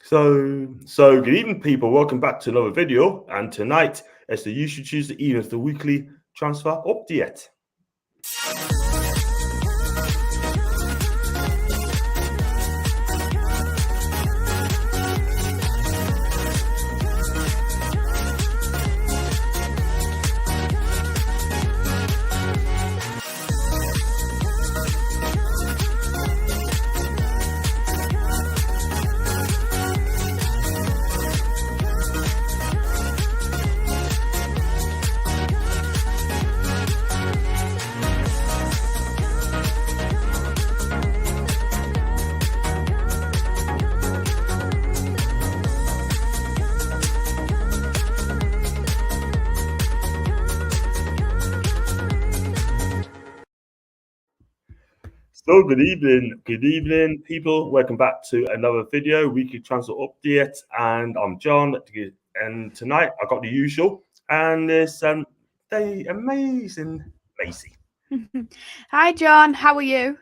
So good evening, people. Welcome back to another video. And tonight, it's the You Should Choose the Evenings, the weekly transfer update. So good evening, people. Welcome back to another video, weekly transfer update. And I'm John. And tonight I got the usual, and it's the amazing Macy. Hi, John. How are you?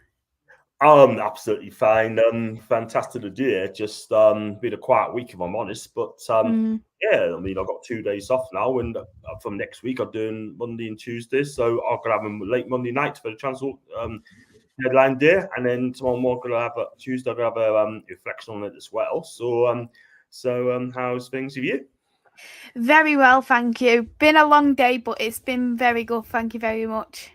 Absolutely fine. Fantastic idea. Just been a quiet week, if I'm honest. But yeah, I mean, I've got 2 days off now, and from next week I'm doing Monday and Tuesday, so I'm gonna have a late Monday night for the transfer deadline day, and then tomorrow morning gonna have Tuesday. I'm gonna have a reflection on it as well. So, how's things with you? Very well, thank you. Been a long day, but it's been very good. Thank you very much.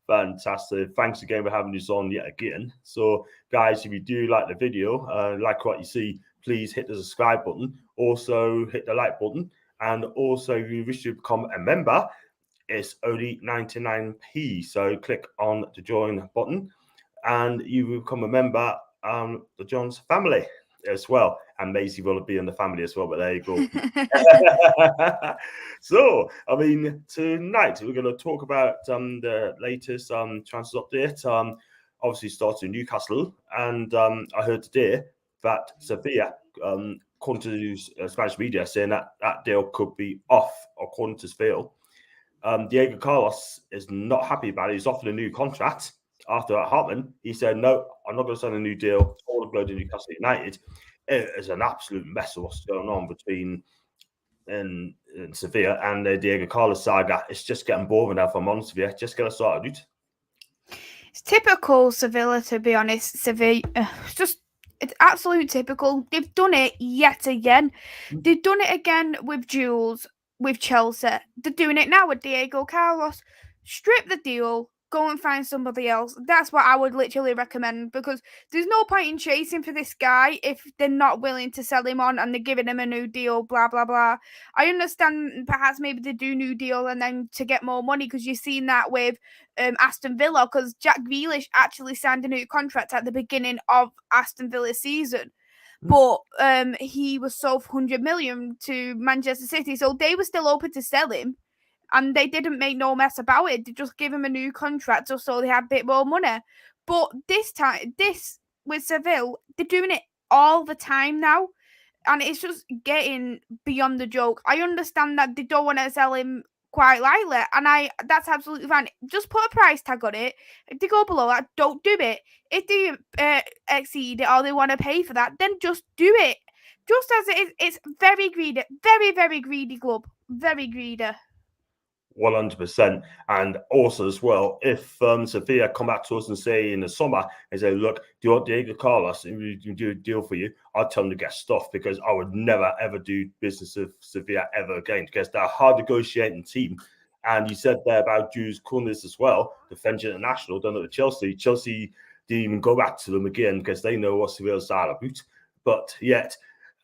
Fantastic. Thanks again for having us on yet again. So, guys, if you do like the video, like what you see, please hit the subscribe button. Also, hit the like button. And also, if you wish to become a member, it's only 99p. So, click on the join button, and you will become a member of the John's family as well. And Maisie will be in the family as well, but there you go. So, I mean, tonight we're going to talk about the latest transfer update. Obviously, starting Newcastle, and I heard today that Sevilla, according to Spanish media, saying that that deal could be off, according to Phil. Diego Carlos is not happy about it. He's offered a new contract after at Hartman. He said, "No, I'm not going to sign a new deal. All the blood in Newcastle United." It is an absolute mess of what's going on between in Sevilla and the Diego Carlos saga. It's just getting boring now, if I'm honest with you. Just get us started. It's typical Sevilla, to be honest. Sevilla, it's absolute typical. They've done it yet again. They've done it again with Jules, with Chelsea. They're doing it now with Diego Carlos. Strip the deal. Go and find somebody else. That's what I would literally recommend, because there's no point in chasing for this guy if they're not willing to sell him on and they're giving him a new deal, blah, blah, blah. I understand perhaps maybe they do new deal and then to get more money, because you've seen that with Aston Villa, because Jack Grealish actually signed a new contract at the beginning of Aston Villa's season. But he was sold for 100 million to Manchester City, so they were still open to sell him. And they didn't make no mess about it. They just gave him a new contract just so they had a bit more money. But this with Seville, they're doing it all the time now. And it's just getting beyond the joke. I understand that they don't want to sell him quite lightly, and that's absolutely fine. Just put a price tag on it. If they go below that, don't do it. If they exceed it or they want to pay for that, then just do it. Just as it is, it's very greedy. Very, very greedy club. Very greedy. 100%. And also as well, if Sevilla come back to us and say in the summer and say, "Look, do you want Diego Carlos and we can do a deal for you?" I'd tell them to get stuffed, because I would never ever do business with Sevilla ever again, because they're a hard negotiating team. And you said there about Jules Kundes as well, the French international, done it with Chelsea. Chelsea didn't even go back to them again because they know what Sevilla's all about. But yet,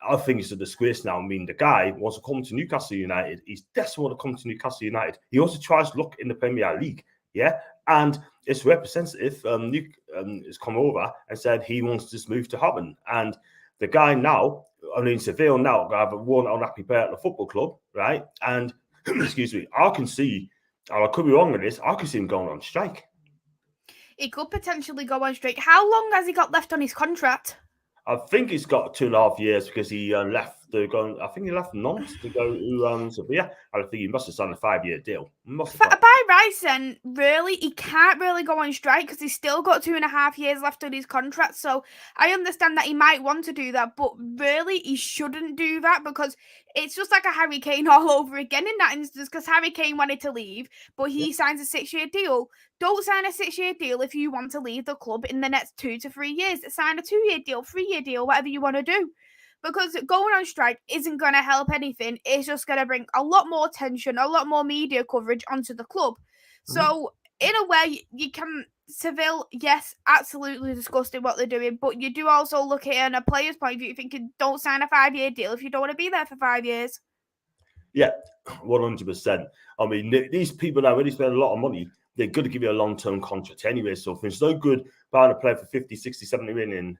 I think it's a disgrace now. I mean, the guy wants to come to Newcastle United. He's desperate to come to Newcastle United. He also tries to look in the Premier League, yeah? And its representative has come over and said he wants to just move to Hartman. And the guy now, I mean, Seville now have one unhappy player at the football club, right? And, excuse me, I can see, and I could be wrong on this, I can see him going on strike. He could potentially go on strike. How long has he got left on his contract? I think he's got 2.5 years, because he left I think he left Nantes to go to Sevilla. I think he must have signed a 5-year deal. By Hodgson, really, he can't really go on strike because he's still got 2.5 years left on his contract. So I understand that he might want to do that, but really, he shouldn't do that because it's just like a Harry Kane all over again in that instance because Harry Kane wanted to leave, but he signs a 6-year deal. Don't sign a 6-year deal if you want to leave the club in the next 2 to 3 years. Sign a 2-year deal, 3-year deal, whatever you want to do. Because going on strike isn't going to help anything. It's just going to bring a lot more tension, a lot more media coverage onto the club. So, in a way, you can... Seville, yes, absolutely disgusting what they're doing, but you do also look at it on a player's point of view, thinking, don't sign a 5-year deal if you don't want to be there for 5 years. Yeah, 100%. I mean, these people now really spend a lot of money. They're going to give you a long-term contract anyway. So it's no good buying a player for 50, 60, 70 million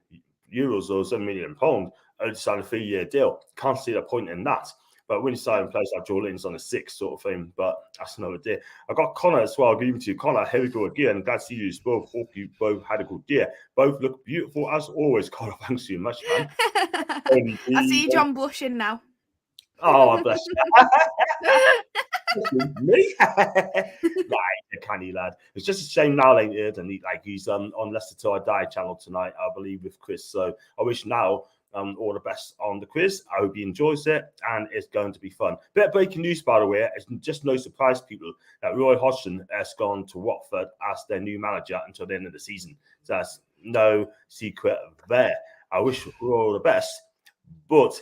euros or 7 million pounds and sign a 3-year deal. Can't see the point in that. But when you sign players like Joe Linton's on a 6 sort of thing, but that's another day. I got Connor as well. I'll give it to you. Connor, here we go again. Glad to see you both. Hope you both had a good day. Both look beautiful as always. Connor, thanks so much, man. I see John blushing now. Oh, bless you. Me? Right, canny lad. It's just a shame now, ain't it? And he's on Leicester Till I Die channel tonight, I believe, with Chris. So I wish now all the best on the quiz. I hope he enjoys it, and it's going to be fun. Bit of breaking news, by the way. It's just no surprise, people, that Roy Hodgson has gone to Watford as their new manager until the end of the season. So that's no secret there. I wish Roy all the best, but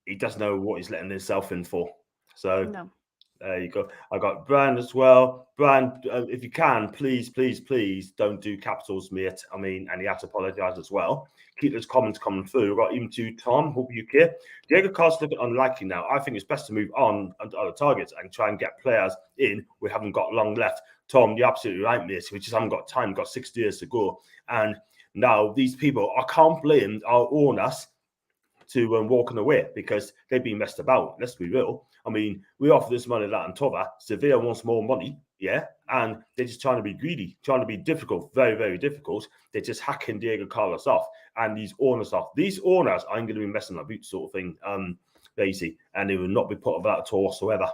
he doesn't know what he's letting himself in for. So no. There you go. I got Brian as well. Brian, if you can, please, please, please don't do capitals, mate. I mean, and he had to apologise as well. Keep those comments coming through. We've got even to Tom. Hope you care. Diego Carl's looking unlikely now. I think it's best to move on to other targets and try and get players in. We haven't got long left. Tom, you're absolutely right, mate. We just haven't got time. We've got 6 years to go. And now these people, I can't blame our owners to walking away because they've been messed about. Let's be real. I mean, we offer this money, that and t'other. Sevilla wants more money, yeah, and they're just trying to be greedy, trying to be difficult, very, very difficult. They're just hacking Diego Carlos off and these owners off. These owners aren't going to be messing my boots, sort of thing, lazy, and they will not be put of that at all whatsoever.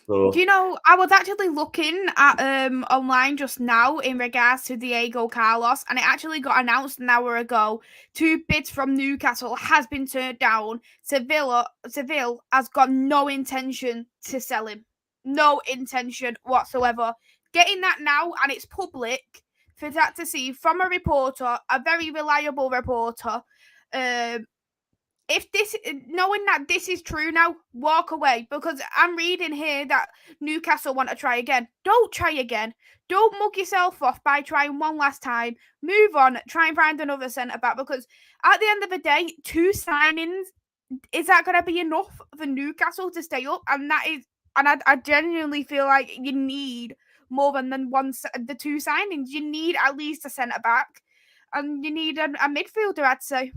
So, do you know, I was actually looking at online just now in regards to Diego Carlos, and it actually got announced an hour ago. 2 bids from Newcastle has been turned down. Seville has got no intention to sell him. No intention whatsoever. Getting that now, and it's public for that to see from a reporter, a very reliable reporter. If this, knowing that this is true now, walk away, because I'm reading here that Newcastle want to try again. Don't try again. Don't mug yourself off by trying one last time. Move on. Try and find another centre back, because at the end of the day, 2 signings, is that going to be enough for Newcastle to stay up? And that is, and I genuinely feel like you need more than the 2 signings. You need at least a centre back, and you need a midfielder, I'd say.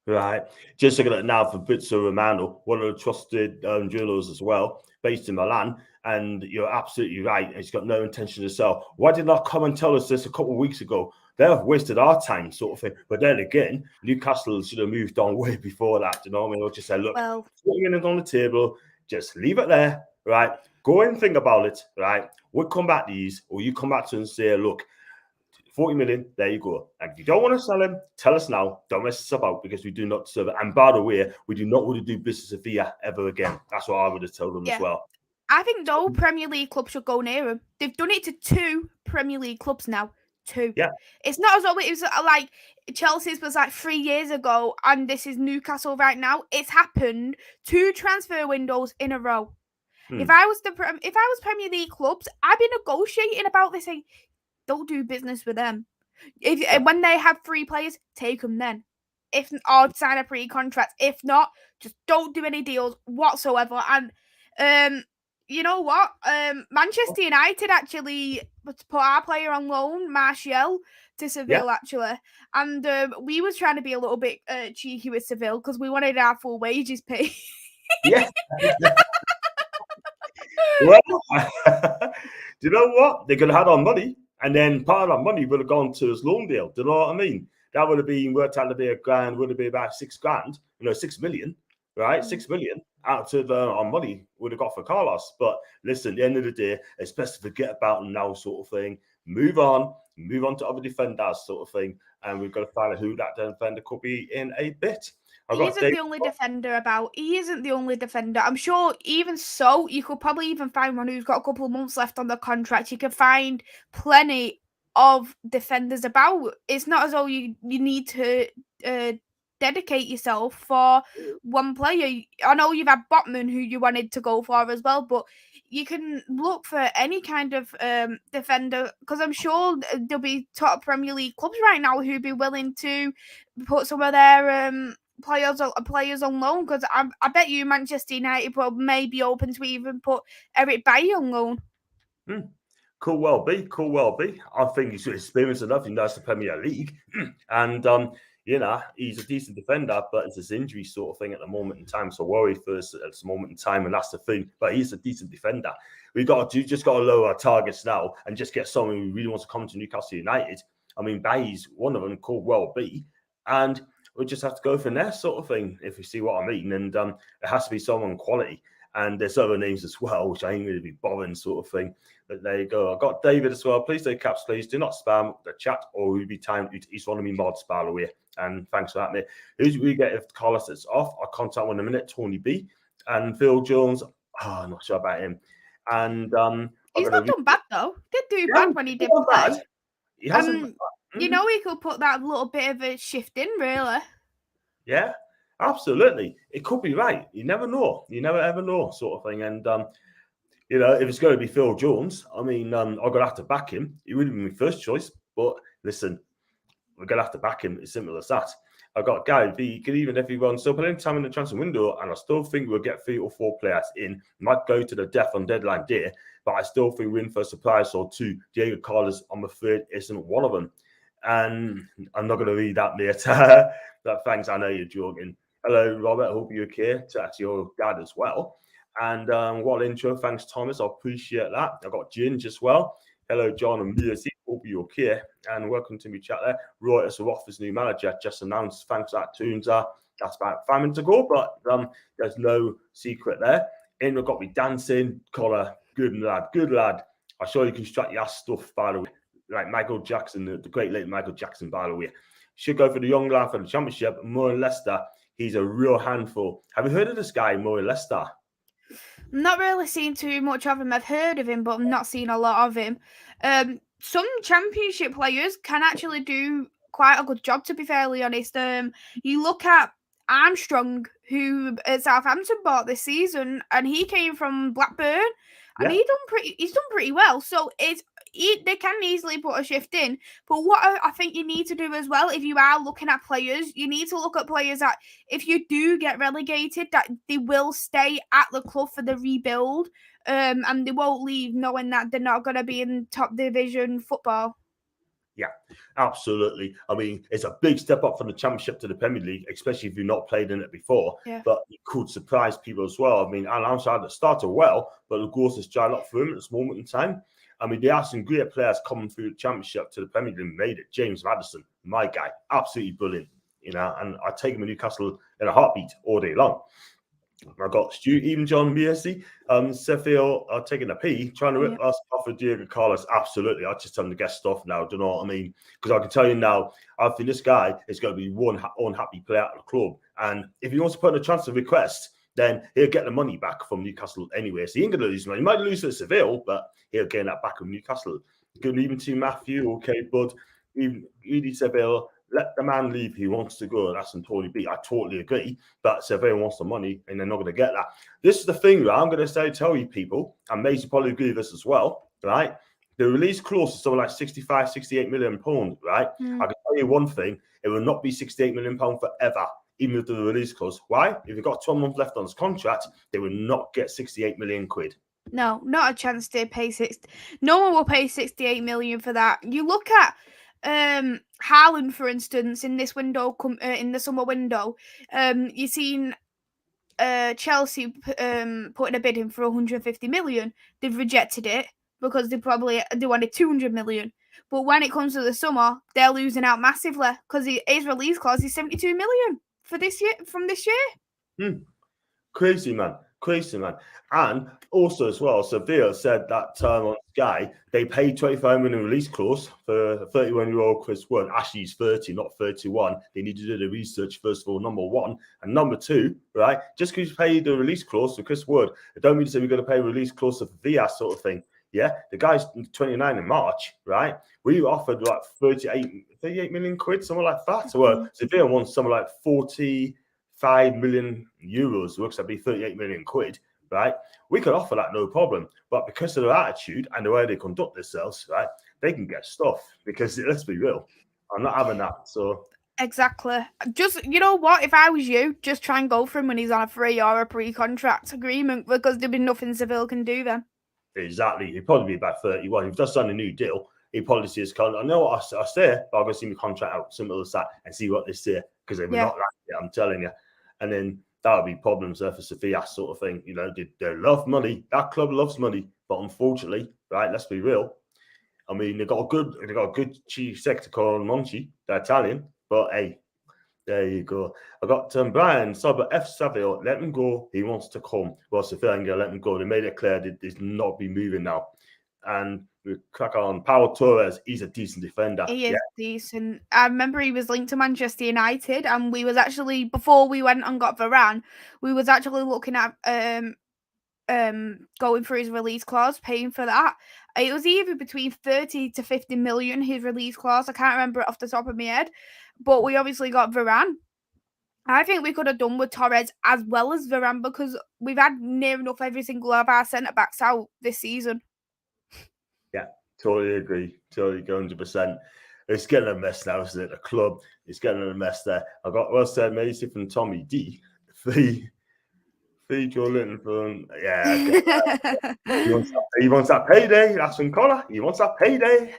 Right. Just looking at it now for Fabrizio Romano, one of the trusted jewelers as well, based in Milan. And you're absolutely right. He's got no intention to sell. Why did not come and tell us this a couple of weeks ago? They have wasted our time, sort of thing. But then again, Newcastle should have moved on way before that. You know what I mean? Or just say, look, putting it on the table, just leave it there, right? Go and think about it, right? We'll come back to these, or you come back to and say, look, 40 million, there you go. And if you don't want to sell him, tell us now. Don't mess us about, because we do not deserve it. And by the way, we do not want to do business with Villa ever again. That's what I would have told them as well. I think no Premier League club should go near him. They've done it to 2 Premier League clubs now. 2. Yeah. It's not as though it was like Chelsea's was like 3 years ago and this is Newcastle right now. It's happened 2 transfer windows in a row. If I was Premier League clubs, I'd be negotiating about this. Saying, don't do business with them. When they have 3 players, take them then. Or sign a pre-contract. If not, just don't do any deals whatsoever. And you know what? Manchester United actually put our player on loan, Martial, to Seville actually. And we was trying to be a little bit cheeky with Seville because we wanted our full wages paid. Yeah. Well, do you know what? They could have had our money, and then part of that money would have gone to his loan deal. Do you know what I mean? That would have been worked out to be £1,000, would have been about £6,000, 6 million, right? 6 million out of our money would have got for Carlos. But listen, at the end of the day, it's best to forget about him now, sort of thing. Move on to other defenders, sort of thing. And we've got to find out who that defender could be in a bit. He isn't the only defender about. He isn't the only defender. I'm sure even so, you could probably even find one who's got a couple of months left on the contract. You could find plenty of defenders about. It's not as though you need to dedicate yourself for one player. I know you've had Botman, who you wanted to go for as well, but you can look for any kind of defender, because I'm sure there'll be top Premier League clubs right now who'd be willing to put some of their players on loan, because I bet you Manchester United may be open to even put Eric Bailly on loan. Could well be. I think he's experienced enough. He knows the Premier League, and he's a decent defender, but it's his injury sort of thing at the moment in time. So worry first at this moment in time, and that's the thing. But he's a decent defender. We got to lower our targets now and just get someone who really wants to come to Newcastle United. I mean, Bailly's one of them, could well be, and we just have to go from there, sort of thing, if you see what I mean. And it has to be someone quality. And there's other names as well, which I ain't really be bothering, sort of thing. But there you go. I've got David as well. Please take caps, please. Do not spam the chat, or we'll be timed. He's one of me mods, by the way. And thanks for that, mate. Who do we get if Carlos is off? I'll contact one in a minute. Tony B. And Phil Jones. I'm not sure about him. And he's not done bad, though. Did do bad when he did play. He hasn't. You know, he could put that little bit of a shift in, really. Yeah, absolutely. It could be right. You never know. You never ever know, sort of thing. And if it's going to be Phil Jones, I mean, I'm going to have to back him. He would have been my first choice. But listen, we're going to have to back him. It's simple as that. I've got Gary B. Good evening, everyone. Still plenty of time in the transfer window, and I still think we'll get 3 or 4 players in. Might go to the death on deadline day, but I still think we're in for a surprise or 2. Diego Carlos, I'm afraid, isn't one of them. And I'm not going to read that, mate. But thanks, I know you're joking. Hello, Robert. Hope you're okay. That's your dad as well. And what an intro. Thanks, Thomas. I appreciate that. I've got Ginge as well. Hello, John and Mercy. Hope you're okay. And welcome to me chat there. Reuters are off his new manager. Just announced. Thanks for that, Tunes. That's about 5 minutes ago, but there's no secret there. In we've got me dancing. Collar. Good lad. I'm sure you can strut your ass stuff, by the way. Like Michael Jackson, the great late Michael Jackson, by the way. Should go for the young lad for the championship. Moore Leicester, he's a real handful. Have you heard of this guy, Moore Leicester? Not really seen too much of him. I've heard of him, but I'm not seen a lot of him. Some championship players can actually do quite a good job, to be fairly honest. You look at Armstrong, who Southampton bought this season, and he came from Blackburn, and he's done pretty well. So they can easily put a shift in. But what I think you need to do as well, if you are looking at players, you need to look at players that, if you do get relegated, that they will stay at the club for the rebuild, and they won't leave knowing that they're not going to be in top division football. Yeah, absolutely. I mean, it's a big step up from the Championship to the Premier League, especially if you've not played in it before. Yeah. But it could surprise people as well. I mean, Alan had started well, but the goals has dried up for him at this moment in time. I mean, there are some great players coming through the Championship to the Premier League and made it. James Maddison, my guy, absolutely brilliant. And I take him in Newcastle in a heartbeat all day long. I got Stu, even John Mercy, Seffield are taking a pee, trying to rip us off of Diego Carlos. Absolutely. I just tell him to get stuff now. Do you know what I mean? Because I can tell you now, I think this guy is going to be one unhappy player at the club. And if he wants to put in a transfer request, then he'll get the money back from Newcastle anyway. So he ain't going to lose money. He might lose to Seville, but he'll gain that back from Newcastle. Good evening to Matthew. Okay, bud. Edie Seville. Let the man leave who wants to go. That's on Tony B. I totally agree. But Seville wants the money, and they're not going to get that. This is the thing, right? I'm going to tell you people, and Mason probably agree with this as well, right? The release clause is something like 65, 68 million pounds, right? I can tell you one thing. It will not be 68 million pounds forever, even with the release clause. Why? If you've got 12 months left on his contract, they will not get 68 million quid. No, not a chance to pay No one will pay 68 million for that. You look at Haaland, for instance, in this window, in the summer window, you've seen Chelsea putting a bid in for 150 million. They've rejected it because they wanted 200 million. But when it comes to the summer, they're losing out massively because his release clause is 72 million for this year. From this year. Crazy man. And also as well, Sevilla said that on Sky they paid 25 million release clause for 31-year-old Chris Wood. Actually, he's 30, not 31. They need to do the research first of all, number one. And number two, right? Just because you paid the release clause for Chris Wood, it don't mean to say we're going to pay a release clause for Villa sort of thing. Yeah, the guy's 29 in March, right? We offered like 38 million quid, something like that. Well, Sevilla wants something like 45 million euros, works out to be 38 million quid, right? We could offer that no problem, but because of their attitude and the way they conduct themselves, right, they can get stuff. Because let's be real, I'm not having that. So exactly. Just, you know what? If I was you, just try and go for him when he's on a free or a pre-contract agreement, because there'd be nothing Seville can do then. Exactly, he'd probably be about 31. If he's just signed a new deal, he'd probably see his contract. I know what I say, but I'm going to see my contract out, simple as that, and see what they say, because they're not like it, I'm telling you. And then that would be problems there for Sevilla, sort of thing. You know, they love money. That club loves money, but unfortunately, right? Let's be real. I mean, they got a good chief secretary called Monchi. They're Italian, but hey, there you go. I got Brian Sober F. Savio. Let him go. He wants to come. Well, Sevilla ain't gonna let him go. They made it clear that he's not be moving now. And we crack on. Paulo Torres. He's a decent defender. He is decent. I remember he was linked to Manchester United, and we was actually, before we went and got Varane, we was actually looking at going for his release clause, paying for that. It was either between 30 to 50 million, his release clause. I can't remember it off the top of my head, but we obviously got Varane. I think we could have done with Torres as well as Varane, because we've had near enough every single of our centre backs out this season. Yeah, totally agree. Totally go 100%. It's getting a mess now, isn't it? The club is getting a mess there. I got well said, Macy from Tommy D. Joe Linton from he wants that payday. That's from Connor. He wants that payday.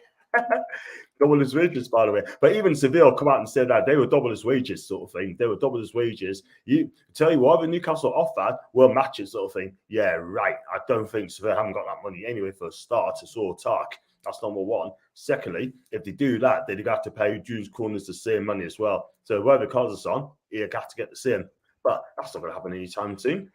Double his wages, by the way. But even Seville come out and said that they were double his wages, sort of thing. They were double his wages. You tell you what, the Newcastle offered will match it, sort of thing. Yeah, right. I don't think Seville haven't got that money anyway for a start. It's all talk. That's number one. Secondly, if they do that, they'd have to pay Jules Corners the same money as well. So whoever calls us on, you got to get the same. But that's not going to happen anytime soon.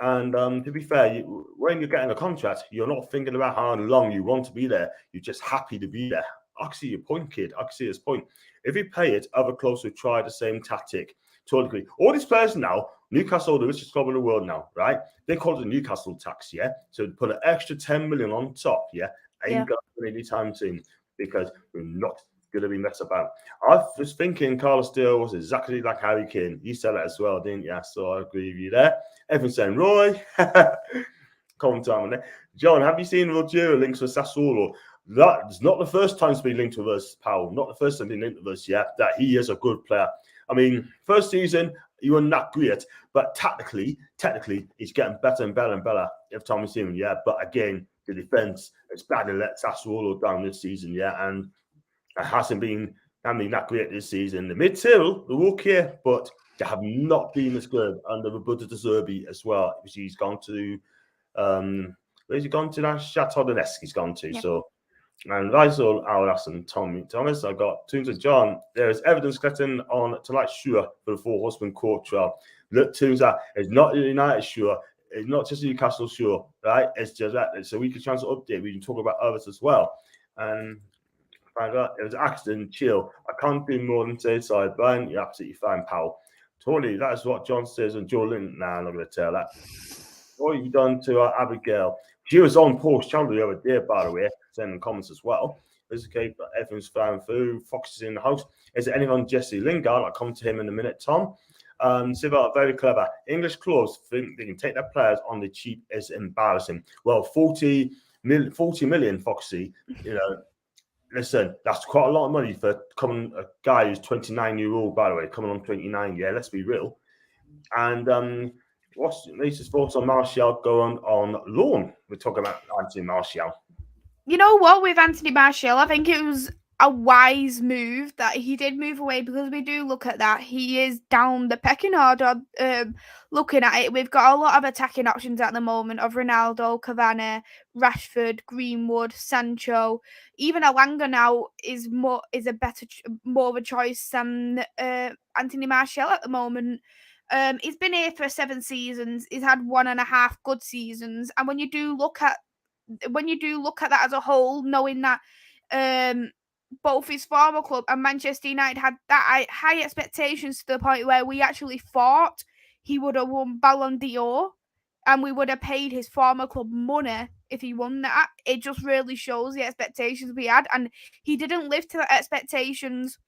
And to be fair, when you're getting a contract, you're not thinking about how long you want to be there. You're just happy to be there. I can see your point, kid. I can see his point. If you pay it, other clubs will try the same tactic to a degree. All these players now, Newcastle, the richest club in the world now, right? They call it the Newcastle tax, yeah? So put an extra 10 million on top, yeah? Ain't going to happen anytime soon, because we're not going to be messed about. I was thinking Carlos Steele was exactly like Harry Kane. You said that as well, didn't you? So I agree with you there. Everyone's saying, Roy, comment on there. John, have you seen Rogerio links with Sassuolo? That's not the first time he's been linked with us, Powell. Not the first time he's been linked with us yet. That he is a good player. I mean, first season, he wasn't that great, but technically, he's getting better and better and better every time we see him, yeah. But again, the defense, it's bad to let Sassuolo down this season, yeah. And it hasn't been, that great this season. The midfield, they're okay, but they have not been as good under Roberto De Zerbi as well. He's gone to, where's he gone to now? Shakhtar Donetsk he's gone to, so. And Rizal, Aulas, and Thomas. I got Toons and John. There is evidence collecting on tonight's Sure for the Four Horsemen court trial. Look, Toons, it's not the United Sure. It's not just the Newcastle Sure, right? It's just that. So we can try to update. We can talk about others as well. And find out it was an accident. Chill. I can't do more than say sorry, Brian. You're absolutely fine, pal. Totally. That is what John says and Joe Linton. Nah, I'm not going to tell that. What have you done to Abigail? She was on Paul's channel the other day, by the way, sending comments as well. It's okay, but everyone's flying through. Fox is in the house. Is there anyone Jesse Lingard? I'll come to him in a minute, Tom. Siva, very clever. English clubs think they can take their players on the cheap is embarrassing. Well, 40 million, Foxy, you know, listen, that's quite a lot of money for a guy who's 29-year-old, by the way, coming on 29. Yeah, let's be real. And what's Lisa's thoughts on Martial going on loan? We're talking about Anthony Martial. You know what, with Anthony Martial, I think it was a wise move that he did move away, because we do look at that. He is down the pecking order. Looking at it, we've got a lot of attacking options at the moment of Ronaldo, Cavani, Rashford, Greenwood, Sancho. Even Elanga now is more of a choice than Anthony Martial at the moment. He's been here for 7 seasons. He's had 1.5 good seasons, and when you do look at that as a whole, knowing that both his former club and Manchester United had that high expectations to the point where we actually thought he would have won Ballon d'Or, and we would have paid his former club money if he won that. It just really shows the expectations we had, and he didn't live to the expectations.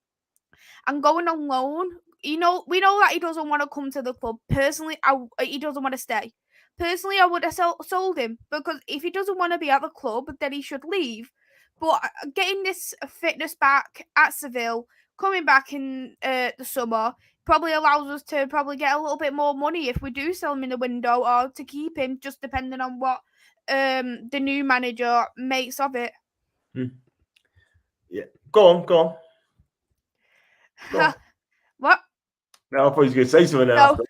And going on loan, we know that he doesn't want to come to the club. Personally, he doesn't want to stay. Personally, I would have sold him, because if he doesn't want to be at the club, then he should leave. But getting this fitness back at Seville, coming back in the summer, probably allows us to probably get a little bit more money if we do sell him in the window, or to keep him, just depending on what the new manager makes of it. Yeah, go on. Go on. What? No, I thought he was going to say something else.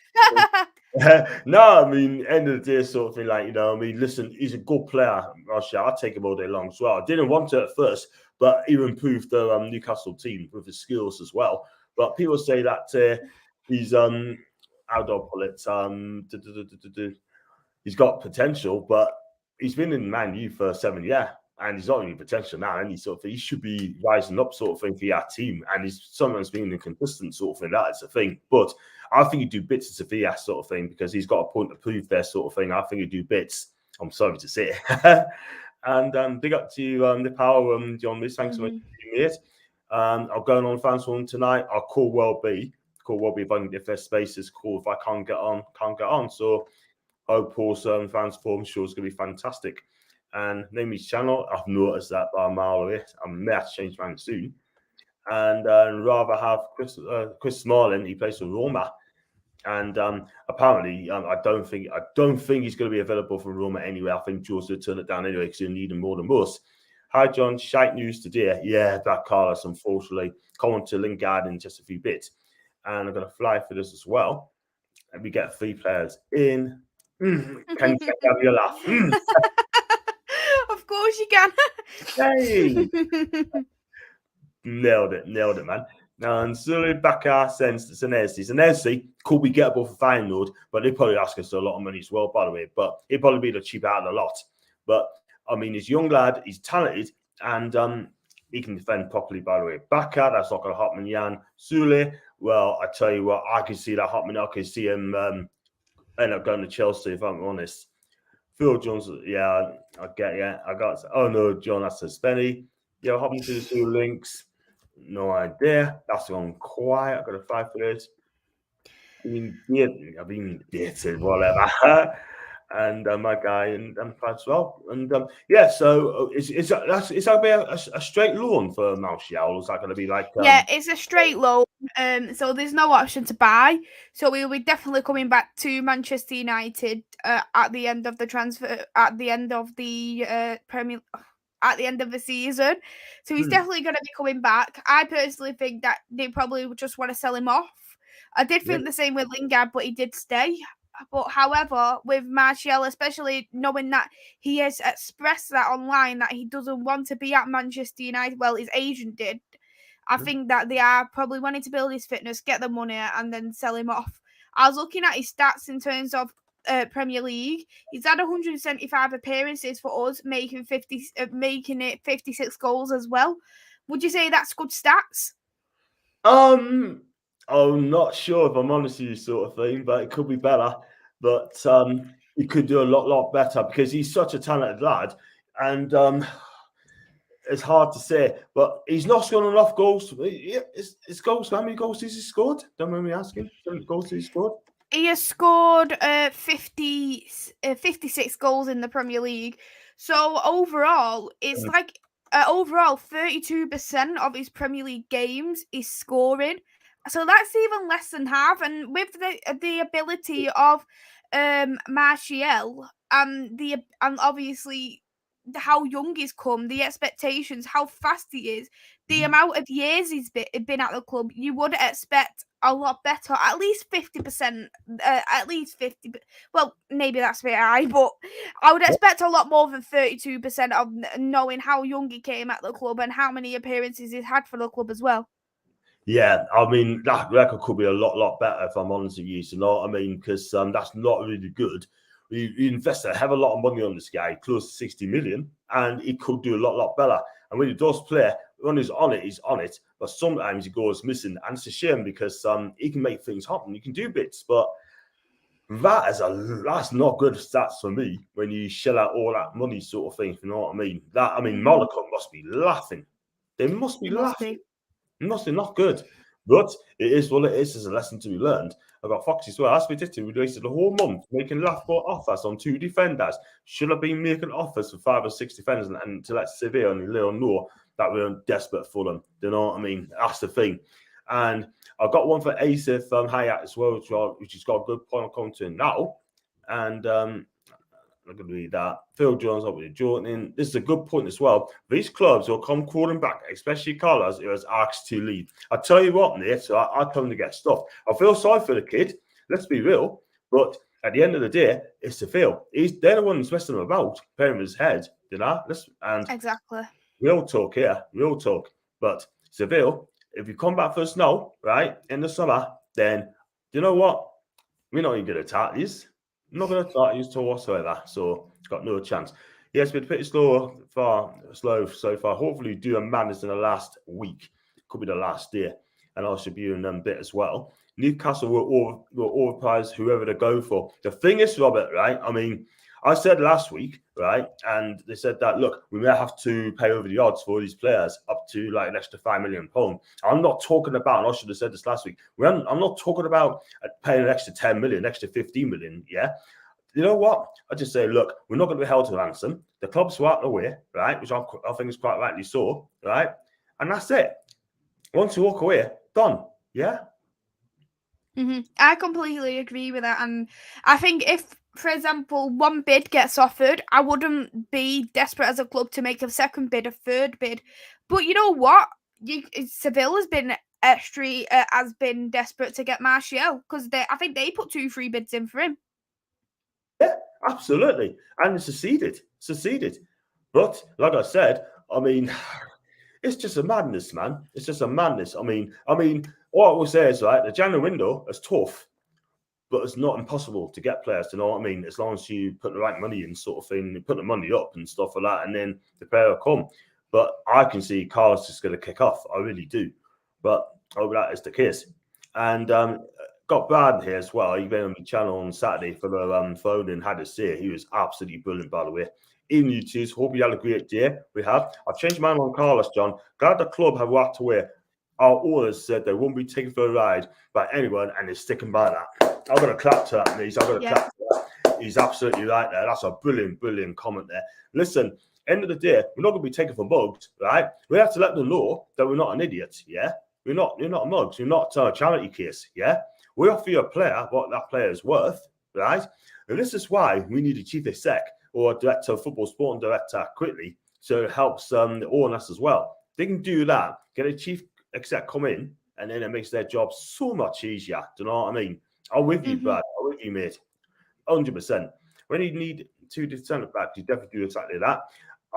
No, I mean, end of the day, sort of thing. Like, listen, he's a good player. I'll take him all day long as well. I didn't want to at first, but he improved the Newcastle team with his skills as well. But people say that he's how do I pull it? He's got potential, but he's been in Man U for 7 years, and he's not any potential now. And he should be rising up, sort of thing, for our team. And he's sometimes been inconsistent, sort of thing. That is the thing. But I think he'd do bits of Sevilla, sort of thing, because he's got a point to prove there, sort of thing. I think he'd do bits. I'm sorry to say it. And big up to the power, John Miss. Thanks so much for being here. I'll go on fans forum tonight. I'll call well be if I can get their spaces. Cool. If I can't get on. So hope also fans forum show is going to be fantastic. And name his channel. I've noticed that by a mile away. I may have to change mine soon. And rather have Chris Smalling. He plays for Roma, and apparently I don't think he's going to be available for Roma anyway. I think Jules will turn it down anyway because he'll need him more than most. Hi John, shite news today. Yeah, that Carlos unfortunately coming to Lingard in just a few bits, and I'm going to fly for this as well. And we get 3 players in. Can you have your laugh? Of course you can. Hey. Nailed it, man. And Sully, Bakar, Senesi could be gettable for Feyenoord, but they probably ask us a lot of money as well, by the way. But he'd probably be the cheap out of the lot. But I mean, he's a young lad, he's talented, and he can defend properly, by the way. Bakar, that's not going to happen. Jan Sully, well, I tell you what, I can see that happening. I can see him end up going to Chelsea, if I'm honest. Phil Jones, yeah, I get you. Oh no, John, that's a Spenny. Yeah, what happened to the 2 links? No idea. That's gone quiet. I've got a 5 for this. I've been dated, whatever. And my guy and as well. And yeah, so is that going to be a straight loan for Martial? Or is that going to be like? Yeah, it's a straight loan. So there's no option to buy. So we'll be definitely coming back to Manchester United at the end of the transfer, at the end of the Premier. At the end of the season. So he's definitely going to be coming back. I personally think that they probably just want to sell him off. I did think the same with Lingard, but he did stay. But however, with Martial, especially knowing that he has expressed that online that he doesn't want to be at Manchester United, well, his agent did. I think that they are probably wanting to build his fitness, get the money, and then sell him off. I was looking at his stats in terms of Premier League. He's had 175 appearances for us, making it 56 goals as well. Would you say that's good stats? I'm not sure if I'm honest with you, sort of thing, but it could be better. But he could do a lot better because he's such a talented lad, and it's hard to say. But he's not scoring enough goals. His goals. How many goals has he scored? Don't mind me asking. How many goals has he scored? He has scored 56 goals in the Premier League. So overall, it's like overall 32% of his Premier League games is scoring. So that's even less than half. And with the ability of Martial and obviously how young he's come, the expectations, how fast he is, the amount of years he's been at the club, you would expect a lot better, at least 50%, at least 50. Well, maybe that's a bit high, but I would expect a lot more than 32% of knowing how young he came at the club and how many appearances he's had for the club as well. Yeah, I mean that record could be a lot better if I'm honest with you. You know what I mean? Because that's not really good. We invested a hell of a lot of money on this guy, close to 60 million, and he could do a lot better. And when he does play, when he's on it. But sometimes he goes missing, and it's a shame because he can make things happen. He can do bits, but that's not good stats for me when you shell out all that money, sort of thing. If you know what I mean? Monaco must be laughing. They must be It must laughing. be. Must be not good. But it is what it is. It's a lesson to be learned. I've got Foxy as well. As we did, we wasted the whole month making laughable offers on 2 defenders. Should have been making offers for 5 or 6 defenders and to let Sevilla and Leo know that we're desperate for them. You know what I mean? That's the thing. And I've got one for Asif Hayat as well, which has got a good point of content now. And I'm going to read that. Phil Jones up with Jordan. This is a good point as well. These clubs will come crawling back, especially Carlos, who has asked to leave. I tell you what, Nate, so I tell him to get stuffed. I feel sorry for the kid. Let's be real. But at the end of the day, it's Phil. They're the ones messing him about, paying his head, you know? Exactly. Real talk here, real talk. But Seville, if you come back for the snow, right, in the summer, then you know what? We're not even going to attack these. I'm not going to attack these whatsoever. So it's got no chance. Yes, been pretty slow so far. Hopefully, do a madness in the last week. Could be the last day, and I should be in them bit as well. Newcastle will overprice whoever they go for. The thing is, Robert, right? I mean, I said last week, right, and they said that look, we may have to pay over the odds for these players up to like an extra £5 million. I'm not talking about, and I should have said this last week. I'm not talking about paying an extra 10 million, extra 15 million. Yeah, you know what? I just say, look, we're not going to be held to ransom. The club's out of the way, right, which I think is quite rightly so, right, and that's it. Once you walk away, done. Yeah. I completely agree with that, and I think if, for example, one bid gets offered, I wouldn't be desperate as a club to make a second bid, a third bid. But you know what? Seville has been desperate to get Martial because I think they put 2-3 bids in for him. Yeah, absolutely, and succeeded. But like I said, I mean, it's just a madness, man. It's just a madness. I mean, what I will say is, right, the January window is tough, but it's not impossible to get players. You know what I mean? As long as you put the right money in, sort of thing, you put the money up and stuff like that, and then the player will come. But I can see Carlos is going to kick off. I really do. But I hope that is the case. And got Brad here as well. He been on the channel on Saturday for the phone and had to say he was absolutely brilliant, by the way. Even you two, hope you had a great day. I've changed my mind on Carlos, John. Glad the club have walked away. Our orders said they won't be taken for a ride by anyone, and they're sticking by that. I've got to clap to that, Nice. I've got to clap to that. He's absolutely right there. That's a brilliant comment there. Listen, end of the day, we're not going to be taken for mugs, right? We have to let them know that we're not an idiot, yeah? We're not mugs. We're not a charity case, yeah? We offer you a player what that player is worth, right? And this is why we need a chief exec or a director of football, sporting director quickly, so it helps the owners as well. They can do that, get a chief exec come in, and then it makes their job so much easier. Do you know what I mean? I'm with you, Brad. I'm with you, mate. 100%. When you need 2 centre backs, you definitely do exactly that.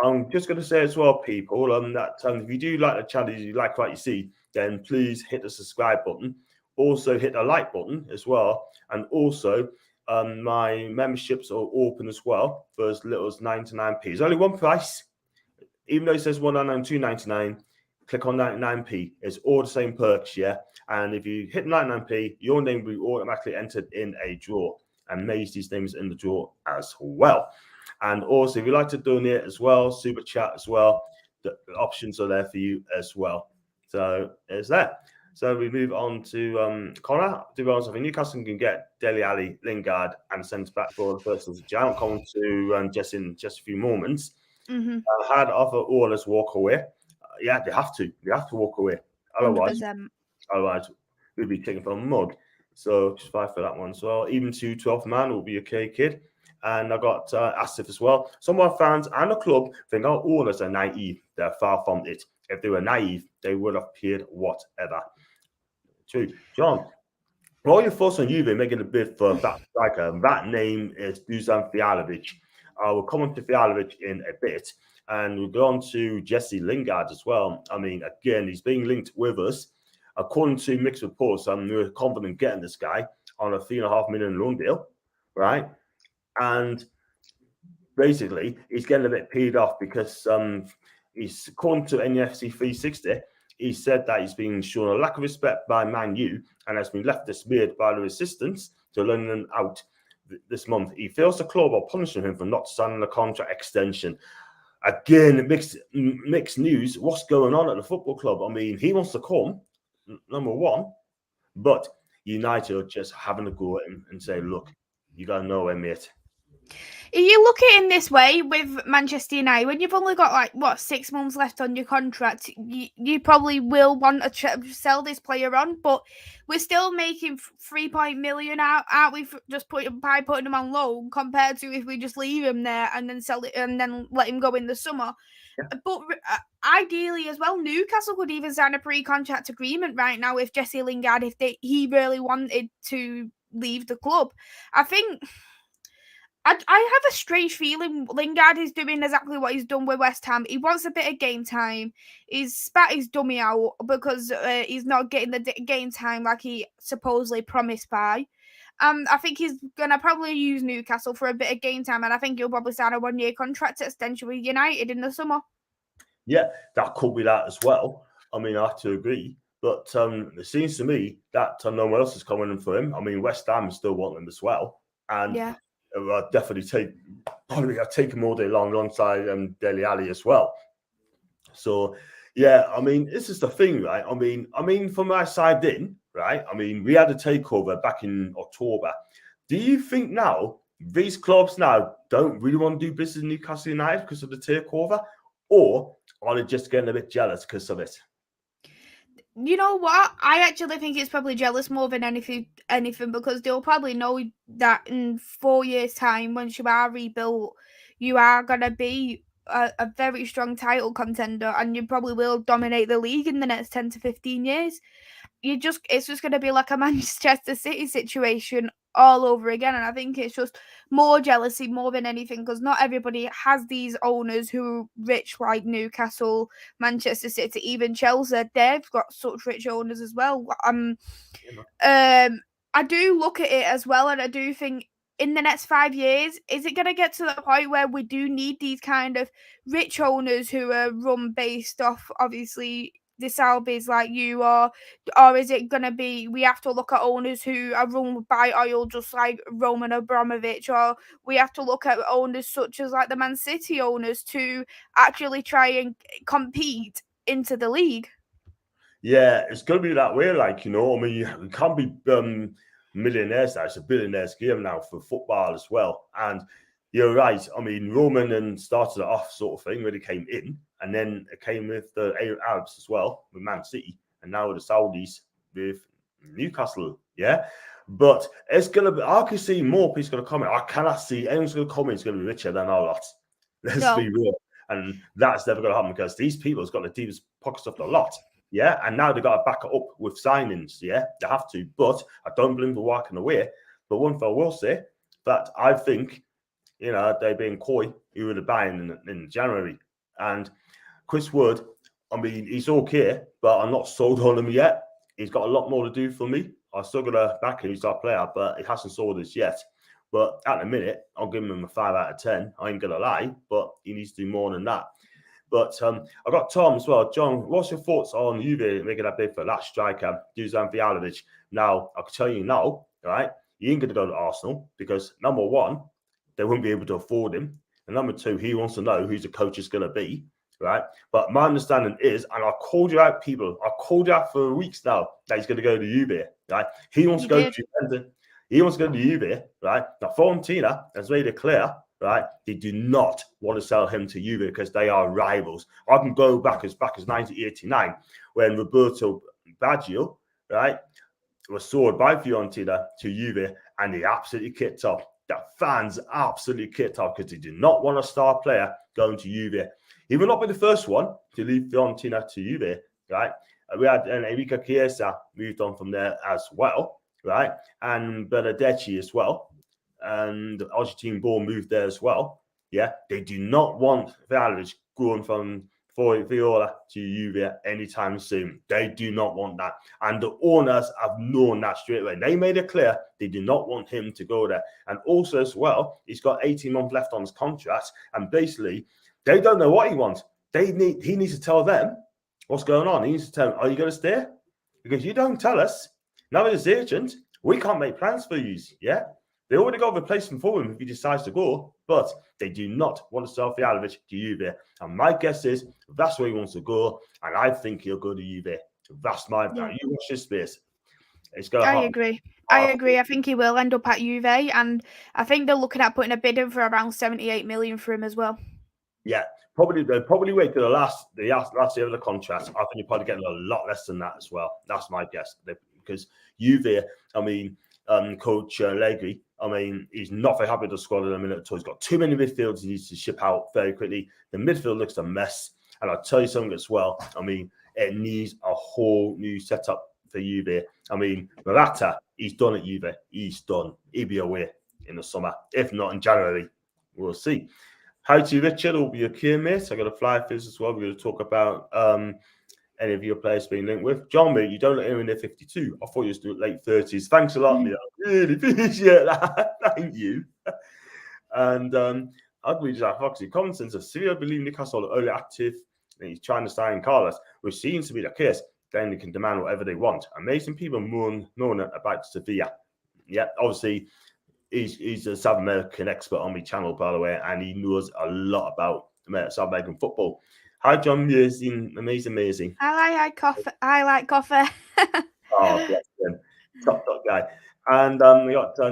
I'm just going to say as well, people, that if you do like the channel, you like what you see, then please hit the subscribe button. Also hit the like button as well. And also, my memberships are open as well for as little as 99p. It's only one price. Even though it says 199, 299, click on 99p. It's all the same perks, yeah? And if you hit 99p, your name will be automatically entered in a draw. And Maisie's name is in the draw as well. And also, if you'd like to donate as well, super chat as well, the options are there for you as well. So there's that. So we move on to Connor. To be honest, I think Newcastle can get Dele Alli, Lingard, and centre back for the first of the Jan. I'll come to just in just a few moments. Had other owners walk away. Yeah, they have to. They have to walk away. Otherwise, 100%. we'd be taken for a mug. So just fight for that one. So even to 12th man will be okay, kid. And I got Asif as well. Some of our fans and the club think our owners are naive. They're far from it. If they were naive, they would have paid whatever. True. John, what are your thoughts on Juve making a bid for that striker? That name is Dusan Fialovic. I will come on to Fialovic in a bit. And we'll go on to Jesse Lingard as well. I mean, again, he's being linked with us. according to mixed reports, we're confident getting this guy on a $3.5 million loan deal, right? And basically, he's getting a bit peed off because he's, according to NFC 360, he said that he's been shown a lack of respect by Man U and has been left dismayed by the resistance to loaning him out this month. He feels the club are punishing him for not signing a contract extension. Again, mixed news. What's going on at the football club? I mean, he wants to come, number one, but United are just having to go at him and say, look, you got to know him, mate. You look at it in this way with Manchester United, when you've only got 6 months left on your contract, you probably will want to sell this player on, but we're still making 3 million out, aren't we, by putting him on loan, compared to if we just leave him there and then sell it and then let him go in the summer. Yeah. But ideally as well, Newcastle could even sign a pre-contract agreement right now with Jesse Lingard if he really wanted to leave the club. I think I have a strange feeling Lingard is doing exactly what he's done with West Ham. He wants a bit of game time. He's spat his dummy out because he's not getting the game time like he supposedly promised by. I think he's going to probably use Newcastle for a bit of game time, and I think he'll probably sign a 1-year contract extension with United in the summer. Yeah, that could be that as well. I mean, I have to agree. But it seems to me that no one else is coming in for him. I mean, West Ham still want him as well. And yeah. I'll definitely take him all day long alongside Dele Alli as well. So, yeah, I mean, this is the thing, right? I mean, from my side in, right? I mean, we had a takeover back in October. Do you think now these clubs now don't really want to do business in Newcastle United because of the takeover? Or are they just getting a bit jealous because of it? You know what? I actually think it's probably jealous more than anything because they'll probably know that in 4 years' time, once you are rebuilt, you are going to be a very strong title contender and you probably will dominate the league in the next 10 to 15 years. It's just going to be like a Manchester City situation all over again, and I think it's just more jealousy more than anything because not everybody has these owners who are rich like Newcastle, Manchester City, even Chelsea. They've got such rich owners as well. I do look at it as well, and I do think in the next 5 years, is it going to get to the point where we do need these kind of rich owners who are run based off, obviously, the Salbys like you, or is it going to be we have to look at owners who are run by oil just like Roman Abramovich, or we have to look at owners such as like the Man City owners to actually try and compete into the league? Yeah, it's going to be that way. Like, you know, I mean, we can't be millionaires now. It's a billionaires game now for football as well. And you're right. I mean, Roman started it off sort of thing when he came in, and then it came with the Arabs as well, with Man City, and now with the Saudis with Newcastle. Yeah. But it's going to be, I can see more people going to come in. I cannot see anyone's going to come in. It's going to be richer than our lot. Let's be real. And that's never going to happen because these people have got the deepest pockets of the lot. Yeah, and now they got to back it up with signings. Yeah, they have to. But I don't blame them walking away. But one thing I will say that I think, you know, they're being coy. He would have buying in January. And Chris Wood, I mean, he's okay, but I'm not sold on him yet. He's got a lot more to do for me. I still got to back him. He's our player, but he hasn't sold us yet. But at the minute, I'll give him a 5 out of 10. I ain't going to lie, but he needs to do more than that. But I got Tom as well. John, what's your thoughts on Juve making that bid for that striker, Dusan Vlahovic? Now, I can tell you now, right, he ain't going to go to Arsenal because, number one, they won't be able to afford him. And number two, he wants to know who the coach is going to be, right? But my understanding is, and I called you out, people, I called you out for weeks now that he's going to go to Juve, right? He wants to go to Juventus. He wants to go to Juve, right? Now, Fiorentina has made it clear, right? They do not want to sell him to Juve because they are rivals. I can go back as 1989 when Roberto Baggio, right, was sold by Fiorentina to Juve, and they absolutely kicked off. The fans absolutely kicked off because they did not want a star player going to Juve. He will not be the first one to leave Fiorentina to Juve, right? We had Enrique Chiesa moved on from there as well, right? And Benedetti as well. And Argentine Ball moved there as well. Yeah, they do not want Vlahovic going from for Viola to Juve anytime soon. They do not want that. And the owners have known that straight away. They made it clear they do not want him to go there. And also as well, he's got 18 months left on his contract. And basically, they don't know what he wants. He needs to tell them what's going on. He needs to tell them, are you going to stay? Because you don't tell us. Now as agent, we can't make plans for you. Yeah? They already got a replacement for him if he decides to go, but they do not want to sell Fialovic to Juve. And my guess is that's where he wants to go, and I think he'll go to Juve. That's my plan. You watch this space. It's going to happen. I agree. I think he will end up at Juve, and I think they're looking at putting a bid in for around 78 million for him as well. Yeah, they'll probably wait till the last year of the contract. I think you're probably getting a lot less than that as well. That's my guess. Because Juve, I mean, Coach Allegri, I mean, he's not very happy with the squad in a minute. So he's got too many midfielders he needs to ship out very quickly. The midfield looks a mess. And I'll tell you something as well. I mean, it needs a whole new setup for Juve. I mean, Morata, he's done at Juve. He's done. He'll be away in the summer. If not in January, we'll see. Hi to Richard. Will be okay, mate. I got a fly fizz as well. We're going to talk about any of your players being linked with. John, mate, you don't let him in there 52. I thought you was doing late 30s. Thanks a lot, mate. I really appreciate that. Thank you. And I'd read that Foxy. Common sense of Syria believe Newcastle are only active and he's trying to sign Carlos, which seems to be the case. Then they can demand whatever they want. Amazing people moan about Sevilla. Yeah, obviously, he's a South American expert on my channel, by the way, and he knows a lot about South American football. Hi, John. Amazing. I like coffee. Oh, bless him. Top guy. And we got Hi,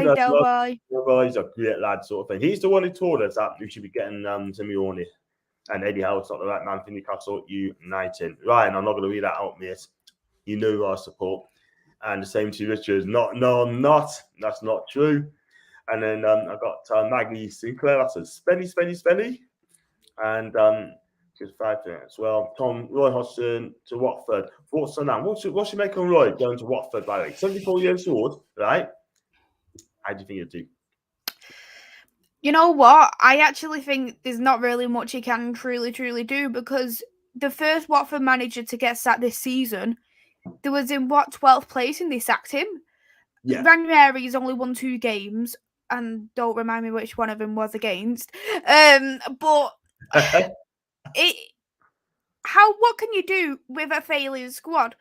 Delboy. He's a great lad, sort of thing. He's the one who told us that we should be getting Simeone and Eddie Howe's not the right man for Newcastle United. Ryan, I'm not going to read that out, mate. You know who I support. And the same to Richard. No, I'm not. That's not true. And then I got Maggie Sinclair. That's a Spenny. And just 5 minutes as well. Roy Hodgson to Watford. Thoughts on that? What's your make on Roy going to Watford, by the way? 74 years old, right? How do you think he'll do? You know what? I actually think there's not really much he can truly do, because the first Watford manager to get sacked this season, there was in 12th place and they sacked him. Yeah. Ranieri's only won 2 games, and don't remind me which one of them was against. But what can you do with a failing squad?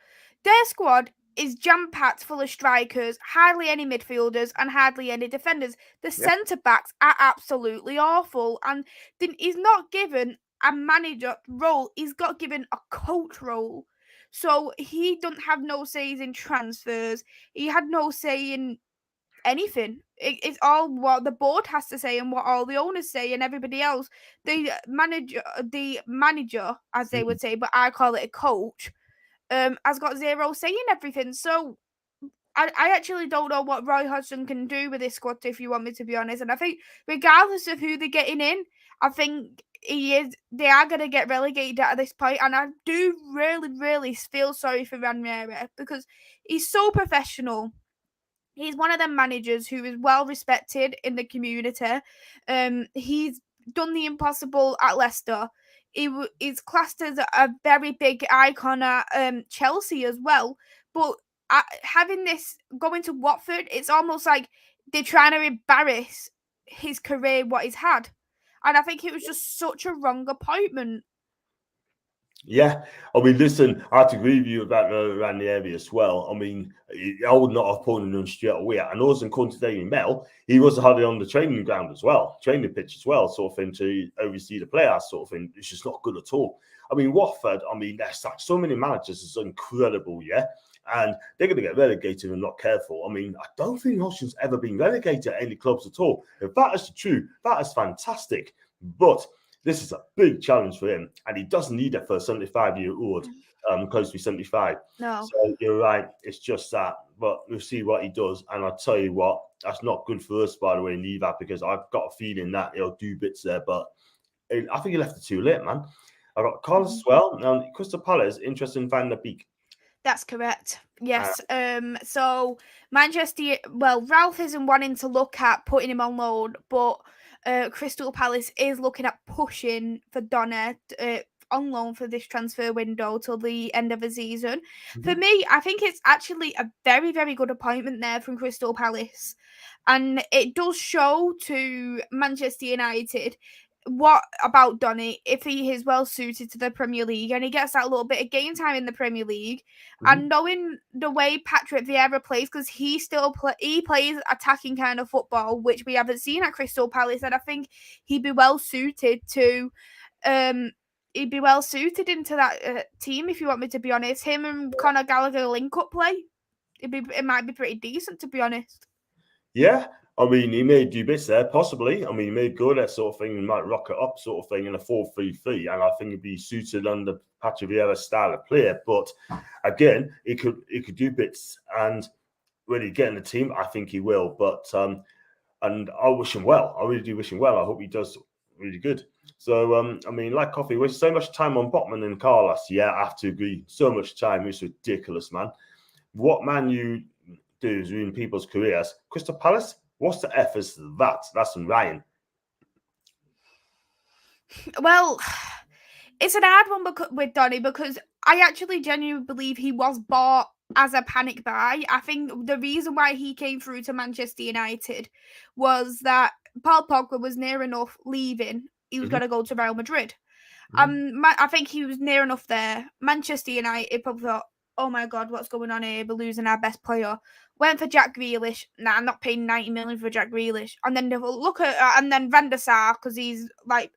Their squad is jam-packed full of strikers, hardly any midfielders, and hardly any defenders. The centre-backs are absolutely awful, and he's not given a manager role. He's got given a coach role. So he don't have no says in transfers. He had no say in anything. It's all what the board has to say and what all the owners say and everybody else. The manager, as they would say, but I call it a coach, has got zero say in everything. So I actually don't know what Roy Hodgson can do with this squad, if you want me to be honest. And I think regardless of who they're getting in, I think they are going to get relegated at this point. And I do really feel sorry for Ranieri, because he's so professional. He's one of them managers who is well respected in the community. He's done the impossible at Leicester. He is classed as a very big icon at Chelsea as well. But having this going to Watford, it's almost like they're trying to embarrass his career, what he's had. And I think it was just such a wrong appointment. Yeah, I mean, listen, I have to agree with you about Ranieri as well. I mean, I would not have put him straight away. And also, according to Daily Mail, he was hardly on the training ground as well, training pitch as well, sort of thing, to oversee the players, sort of thing. It's just not good at all. I mean, Watford, I mean, there's like so many managers, it's incredible, yeah? And they're going to get relegated and not careful. I mean, I don't think Hodgson's ever been relegated at any clubs at all. If that is true, that is fantastic. But this is a big challenge for him, and he doesn't need it for a 75-year-old, close to be 75. No. So you're right. It's just that. But we'll see what he does. And I'll tell you what, that's not good for us, by the way, neither, because I've got a feeling that he'll do bits there. But I think he left it too late, man. I got Carlos as well. Crystal Palace, interested in Van der Beek. That's correct. Yes. So Manchester, Ralph isn't wanting to look at putting him on loan, but Crystal Palace is looking at pushing for Donner on loan for this transfer window till the end of the season. For me, I think it's actually a very, very good appointment there from Crystal Palace. And it does show to Manchester United what about Donny, if he is well suited to the Premier League and he gets that little bit of game time in the Premier League, and knowing the way Patrick Vieira plays, because he plays attacking kind of football, which we haven't seen at Crystal Palace, and I think he'd be well suited to into that team, if you want me to be honest. Him and Conor Gallagher link-up play, it might be pretty decent, to be honest. Yeah, I mean, he may do bits there, possibly. I mean, he may go that sort of thing and might rock it up sort of thing in a 4-3-3, and I think he'd be suited under Patrick Vieira's style of player. But again, he could do bits, and when he get in the team, I think he will. But and I wish him well. I really do wish him well. I hope he does really good. So, I mean, like Coffee, wastes so much time on Botman and Carlos. Yeah, I have to agree. So much time. It's ridiculous, man. What Man U do is ruin people's careers. Crystal Palace, what's the F is that? That's from Ryan. Well, it's an hard one with Donny, because I actually genuinely believe he was bought as a panic buy. I think the reason why he came through to Manchester United was that Paul Pogba was near enough leaving. He was going to go to Real Madrid. I think he was near enough there. Manchester United probably thought, oh my God, what's going on here? We're losing our best player. Went for Jack Grealish. Nah, I'm not paying 90 million for Jack Grealish. And then look at and then Van der Sar, because he's like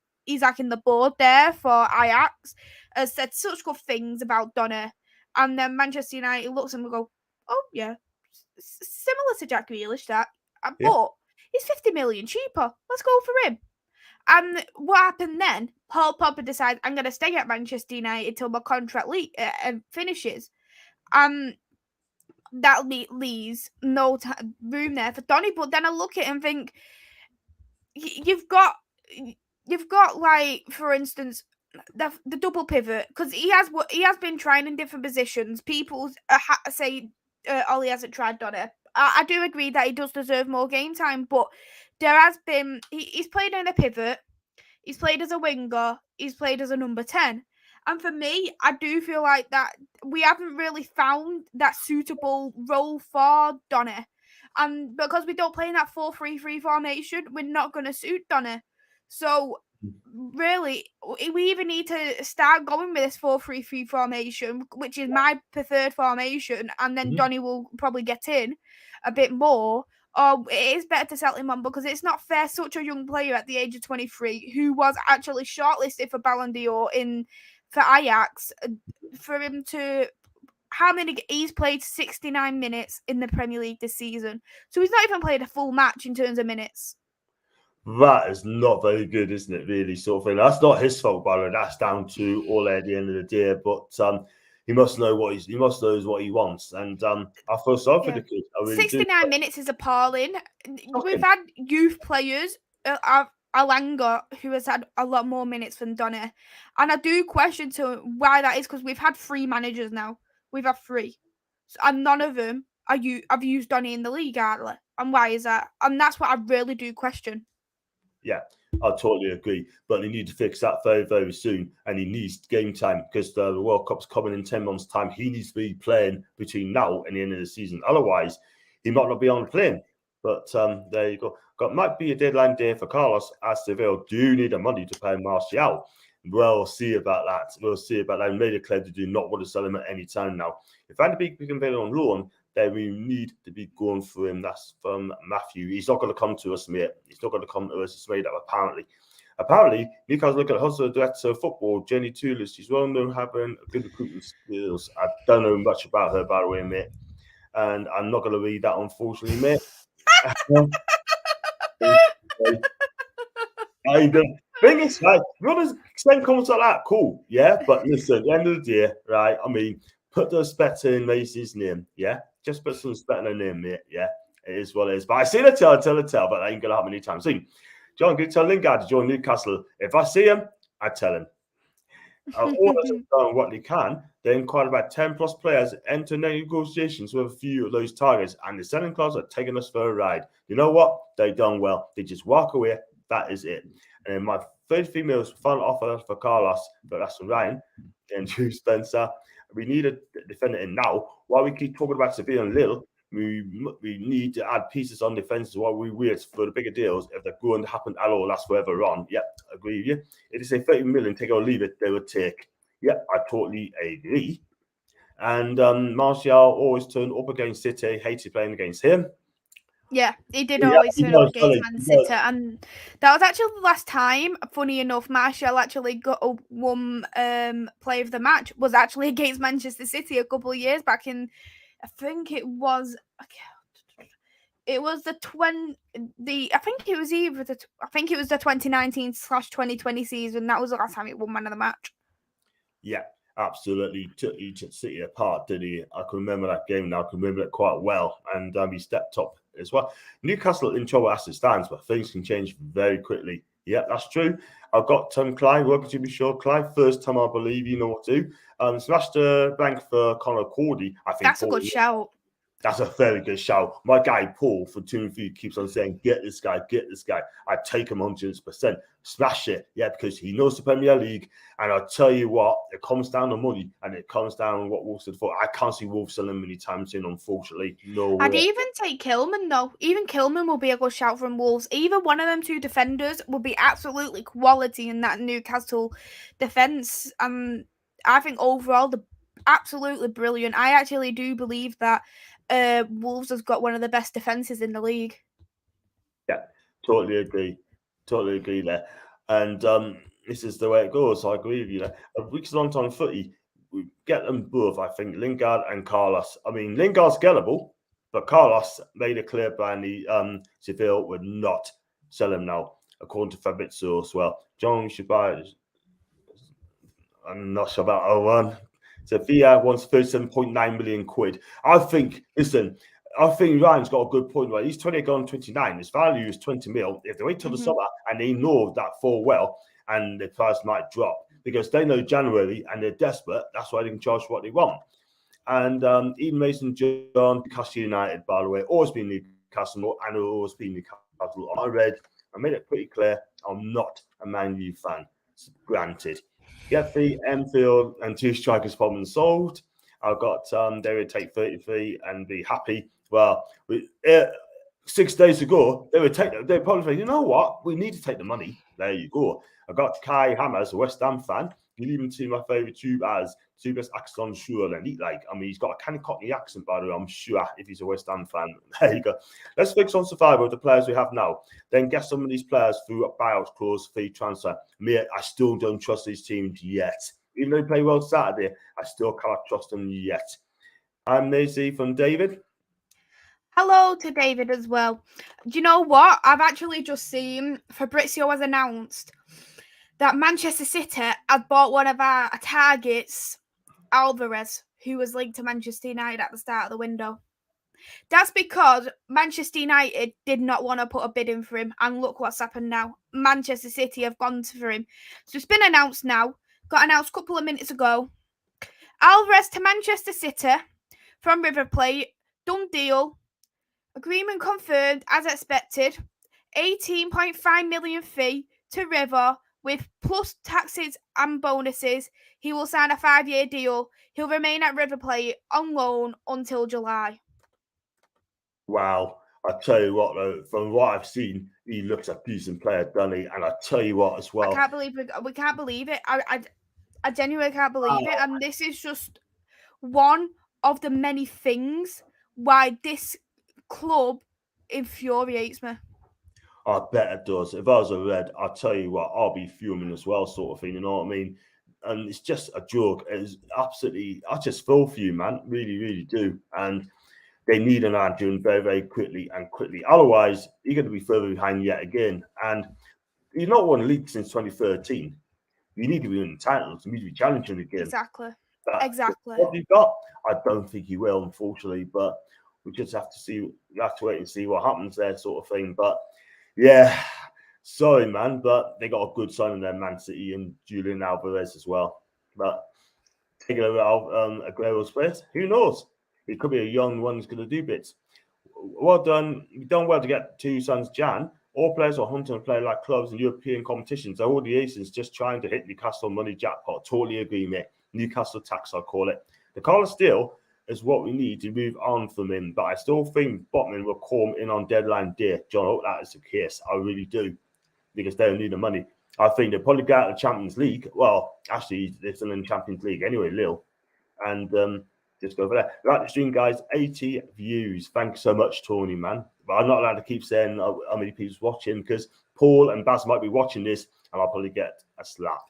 in the board there for Ajax, has said such good things about Donny. And then Manchester United looks and we go, oh yeah, similar to Jack Grealish, that. But he's 50 million cheaper. Let's go for him. And what happened then? Paul Pogba decides, I'm going to stay at Manchester United till my contract finishes. That leaves no room there for Donny. But then I look at it and think, you've got like, for instance, the double pivot, because he has been trying in different positions. People say Ollie hasn't tried Donny. I do agree that he does deserve more game time, but there has been he's played in a pivot, he's played as a winger, he's played as a number 10. And for me, I do feel like that we haven't really found that suitable role for Donny. And because we don't play in that 4-3-3 formation, we're not going to suit Donny. So really, we even need to start going with this 4-3-3 formation, which is my preferred formation, and then Donny will probably get in a bit more. Or it is better to sell him on, because it's not fair, such a young player at the age of 23, who was actually shortlisted for Ballon d'Or for Ajax, for him to... he's played 69 minutes in the Premier League this season. So he's not even played a full match in terms of minutes. That is not very good, isn't it, really, sort of thing. That's not his fault, by the way. That's down to Ole at the end of the day. But he must know what he wants. And I feel sorry for the kid. I really 69 minutes is appalling. We've had youth players, Lingard, who has had a lot more minutes than Donny. And I do question why that is, because we've had 3 managers now. We've had 3. And none of them have used Donny in the league, hardly. And why is that? And that's what I really do question. Yeah, I totally agree. But they need to fix that very, very soon. And he needs game time, because the World Cup's coming in 10 months' time. He needs to be playing between now and the end of the season. Otherwise, he might not be on the plane. But there you go. Might be a deadline day for Carlos, as Seville do need the money to pay Martial. We'll see about that. I made it clear they do not want to sell him at any time now. If Van de Beek can play on loan, then we need to be going for him. That's from Matthew. He's not going to come to us, mate. He's not going to come to us. It's made up, apparently. Apparently, Newcastle look at Hodgson director of football, Jenny Toulis. She's well known having good recruitment skills. I don't know much about her, by the way, mate. And I'm not going to read that, unfortunately, mate. Thing is, like, you want to send comments like that, cool, yeah. But listen, at the end of the day, right? I mean, put the respect in Macy's name, yeah. Just put some respect in her name, mate. Yeah, it is what it is. But I see the tell, but that ain't gonna happen anytime soon. John, can you tell Lingard to join Newcastle? If I see him, I tell him. All of them done what they can. They inquired about 10 plus players, enter negotiations with a few of those targets, and the selling clubs are taking us for a ride. You know what? They done well. They just walk away That is it. And my third female's final offer for Carlos, but that's from Ryan and Drew Spencer. We need a defender in now. While we keep talking about Sevilla and Lille, we need to add pieces on defence while we wait for the bigger deals. If they're going to happen at all, that's forever on. Yep, agree with you. If they say 30 million, take it or leave it, they would take. Yep, I totally agree. And Martial always turned up against City, hated playing against him. Yeah, he did always turn up against Man City, and that was actually the last time, funny enough, Martial actually got a play of the match was actually against Manchester City a couple of years back in, I think it was the 2019/2020 season. That was the last time he won man of the match. Yeah, absolutely. He took City apart, did he? I can remember that game now. I can remember it quite well. And he stepped up as well. Newcastle in trouble as it stands, but things can change very quickly. Yeah, that's true. I've got Clive working to be sure. Clive, first time I believe you know what to do. Smashed a blank for Conor Cordy. I think that's a good shout. That's a very good shout. My guy Paul for 2 and 3 keeps on saying, get this guy. I take him 100%. Smash it. Yeah, because he knows the Premier League. And I'll tell you what, it comes down to money and it comes down to what Wolves said for. I can't see Wolves selling many times in, unfortunately. No way. I'd even take Kilman, though. Even Kilman will be a good shout from Wolves. Either one of them two defenders will be absolutely quality in that Newcastle defence. I think overall, they're absolutely brilliant. I actually do believe that Wolves has got one of the best defences in the league. Yeah, totally agree there. And this is the way it goes. I agree with you there. Weeks long on footy, we get them both, I think, Lingard and Carlos. I mean, Lingard's gettable, but Carlos made it clear Brandy Seville would not sell him now, according to Fabrizio as well. John Shabai, I'm not sure about 01. Sevilla wants 37.9 million quid. I think Ryan's got a good point, right? He's 20 gone 29. His value is 20 mil. If they wait till the summer and they know that full well, and the price might drop because they know January and they're desperate, that's why they can charge what they want. And Ian Mason John, Newcastle United, by the way, always been Newcastle and always been Newcastle. I made it pretty clear I'm not a Man U fan. Granted. Get the Enfield and 2 strikers problem solved. I've got they would take 33 and be happy. Well, 6 days ago, they probably say, you know what? We need to take the money. There you go. I got Kai Hammers, a West Ham fan. You'll even see my favourite tube as two best accents on sure. And he's got a kind of Cockney accent, by the way, I'm sure, if he's a West Ham fan. There you go. Let's focus on survival with the players we have now. Then get some of these players through a buyout clause, fee transfer. Me, I still don't trust these teams yet. Even though they play well Saturday, I still can't trust them yet. I'm Nazi from David. Hello to David as well. Do you know what? I've actually just seen Fabrizio has announced that Manchester City had bought one of our targets, Alvarez, who was linked to Manchester United at the start of the window. That's because Manchester United did not want to put a bid in for him, and look what's happened now. Manchester City have gone for him. So it's been announced now. Got announced a couple of minutes ago. Alvarez to Manchester City from River Plate. Done deal. Agreement confirmed as expected. 18.5 million fee to River with plus taxes and bonuses. He will sign a 5-year deal. He'll remain at River Plate on loan until July. Wow. I tell you what, though, from what I've seen, he looks a decent player, doesn't he? And I tell you what as well. I can't believe we can't believe it. I genuinely can't believe it. And this is just one of the many things why this club infuriates me. I bet it does. If I was a Red, I'll tell you what, I'll be fuming as well, sort of thing. You know what I mean? And it's just a joke. It's absolutely, I just feel for you, man. Really, really do. And they need an ad doing very, very quickly. Otherwise, you're going to be further behind yet again. And you've not won a league since 2013. You need to be in the titles. You need to be challenging again. Exactly. What you got? I don't think you will, unfortunately. But we just have to see. We have to wait and see what happens there, sort of thing. But yeah, sorry, man. But they got a good son in there, Man City, and Julian Alvarez as well. But taking over Aguero's place, who knows? It could be a young one who's going to do bits. Well done. You've done well to get 2 sons, Jan. All players are hunting and play like clubs in European competitions. All the agents just trying to hit Newcastle money jackpot. Totally agree, mate. Newcastle tax, I'll call it. The Carlos deal is what we need to move on from him, but I still think Botman will come in on deadline day. John, I hope that is the case. I really do, because they don't need the money. I think they'll probably get out of the Champions League. Well, actually, they're still in the Champions League anyway, Lille. And just go over there. Like the stream, guys, 80 views. Thanks so much, Tony, man. But I'm not allowed to keep saying how many people's watching, because Paul and Baz might be watching this, and I'll probably get a slap.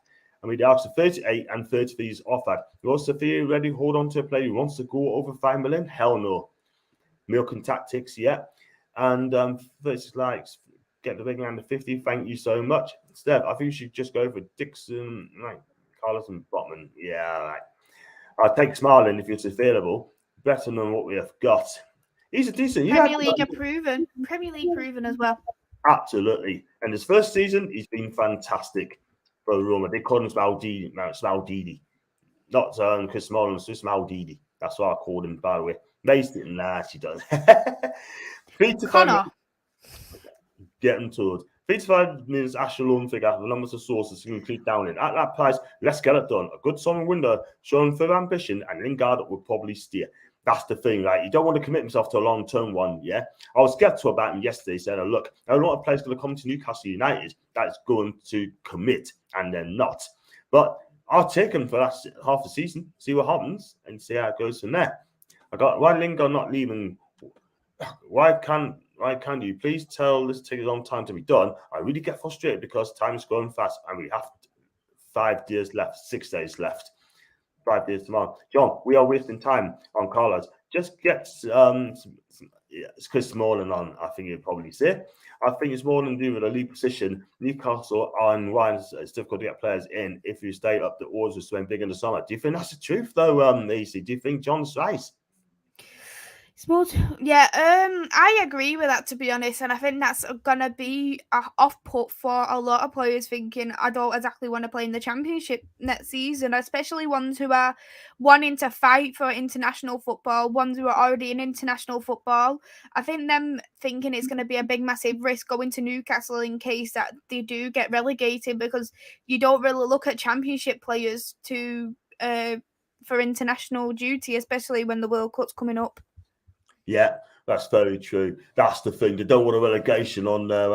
I mean, they're after 38 and 33 is offered. Was Sophia ready to hold on to a player who wants to go over 5 million? Hell no. Milking tactics, yeah. And first likes, get the big land to 50. Thank you so much. Steph, I think you should just go for Dixon, like Carlos and Botman. Yeah, right. I'll take Smalling if it's available. Better than what we have got. He's a decent. Premier League proven as well. Absolutely. And his first season, he's been fantastic for Roma. They call him Smaldidi. Not Chris Smalling, it's just Smaldidi. That's what I called him, by the way. Mace didn't. Nah, she does. 3 to 5 Connor. Get him told. 3 to 5 minutes actual loan figure, the numbers of sources to include down in. At that price, let's get it done. A good summer window showing further ambition, and Lingard will probably steer. That's the thing, right? You don't want to commit himself to a long-term one, yeah? I was skeptical about him yesterday, saying, look, a lot of players going to come to Newcastle United that's going to commit, and they're not. But I'll take him for that half the season, see what happens, and see how it goes from there. Why Lingard not leaving? Why can't you please tell this takes a long time to be done? I really get frustrated because time is going fast, and we have 5 days left, 6 days left. 5 days tomorrow. John, we are wasting time on Carlos. Just get it's Chris Smalling on, I think you'd probably say. I think it's more than to do with the league position. Newcastle and Ryan, it's difficult to get players in if you stay up the odds will swim big in the summer. Do you think that's the truth, though, AC? Do you think John's right? Yeah, I agree with that, to be honest, and I think that's gonna be off put for a lot of players thinking I don't exactly want to play in the Championship next season, especially ones who are wanting to fight for international football, ones who are already in international football. I think them thinking it's going to be a big, massive risk going to Newcastle in case that they do get relegated, because you don't really look at Championship players to for international duty, especially when the World Cup's coming up. Yeah, that's very true. That's the thing. They don't want a relegation on their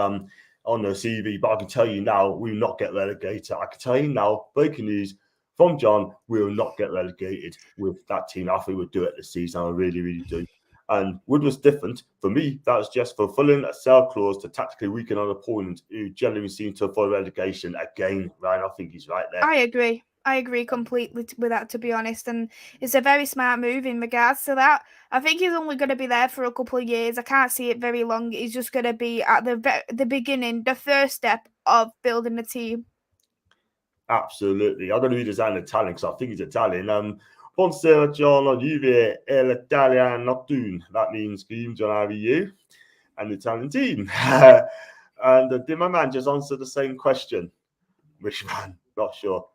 CV, but I can tell you now, we will not get relegated. I can tell you now, breaking news from John, we will not get relegated with that team. I think we'll do it this season. I really, really do. And Wood was different. For me, that was just fulfilling a sell clause to tactically weaken an opponent who generally seemed to avoid relegation. Again, Ryan, I think he's right there. I agree completely with that, to be honest, and it's a very smart move in regards to that. I think he's only going to be there for a couple of years. I can't see it very long. He's just going to be at the beginning, the first step of building a team. Absolutely. I'm going to read his name in Italian because I think he's Italian. Buonasera giorno, Juve e l'Italia nocturne. That means good John, how are you? And the Italian team. And did my man just answer the same question? Which man? Not sure.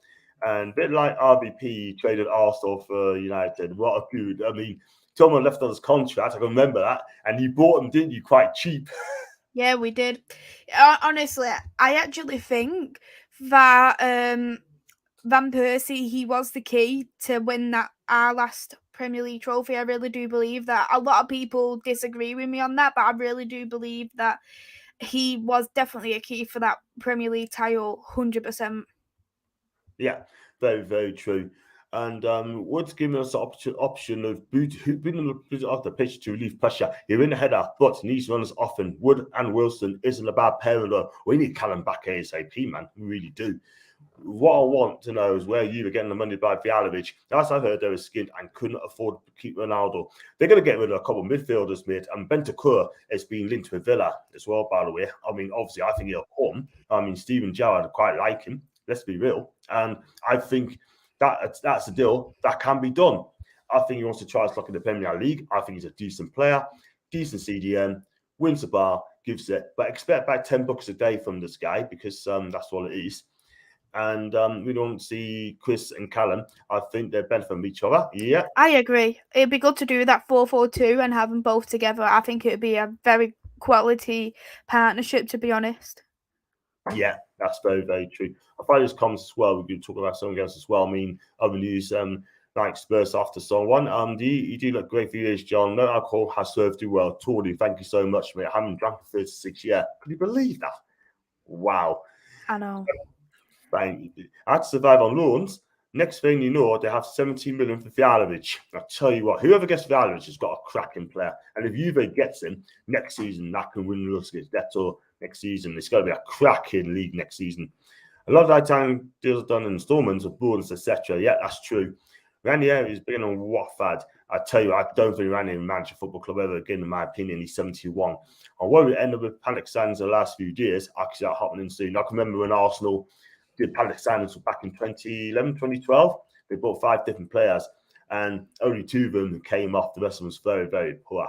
And a bit like RBP traded Arsenal for United. What a good. I mean, Tillman left on his contract. I can remember that. And you bought him, didn't you? Quite cheap. Yeah, we did. Honestly, I actually think that Van Persie, he was the key to win our last Premier League trophy. I really do believe that. A lot of people disagree with me on that, but I really do believe that he was definitely a key for that Premier League title, 100%. Yeah, very, very true. And Wood's given us the option of being off the pitch to relieve pressure. You're in the header, but needs runners often. Wood and Wilson isn't a bad pairing, though. We need Callum back ASAP, man. We really do. What I want to know is where you were getting the money by Vjalovic. As I heard, they were skint and couldn't afford to keep Ronaldo. They're going to get rid of a couple of midfielders, mate. And Bentancur is being linked with Villa as well, by the way. I mean, obviously, I think he'll come. I mean, Steven Gerrard, I quite like him. Let's be real. And I think that's a deal that can be done. I think he wants to try his luck in the Premier League. I think he's a decent player, decent CDM, wins the bar, gives it. But expect about $10 a day from this guy because that's all it is. And we don't see Chris and Callum. I think they're better from each other. Yeah. I agree. It'd be good to do that 4-4-2 and have them both together. I think it would be a very quality partnership, to be honest. Yeah, that's very, very true. I find this comments as well. We do talk about something else as well. I mean, other news, like Spurs after someone. You do look great for years, John. No alcohol has served you well. Totally. Thank you so much, mate. I haven't drank for 36 years. Can you believe that? Wow. I know. Thank you. I had to survive on loans. Next thing you know, they have 17 million for Vjalovic. I tell you what, whoever gets Vjalovic has got a cracking player. And if Juve gets him next season, that can win the against Leto next season. It's going to be a cracking league next season. A lot of that time deals are done in installments of bonus, etc. Yeah, that's true. Ranieri is big on Watford. I tell you, I don't think Ranieri will manage a football club ever again, in my opinion. He's 71. And what we end up with panic signs in the last few years, actually, that happening soon. I can remember when Arsenal did panic signings back in 2011, 2012. They bought 5 different players, and only 2 of them came off. The rest of them was very, very poor.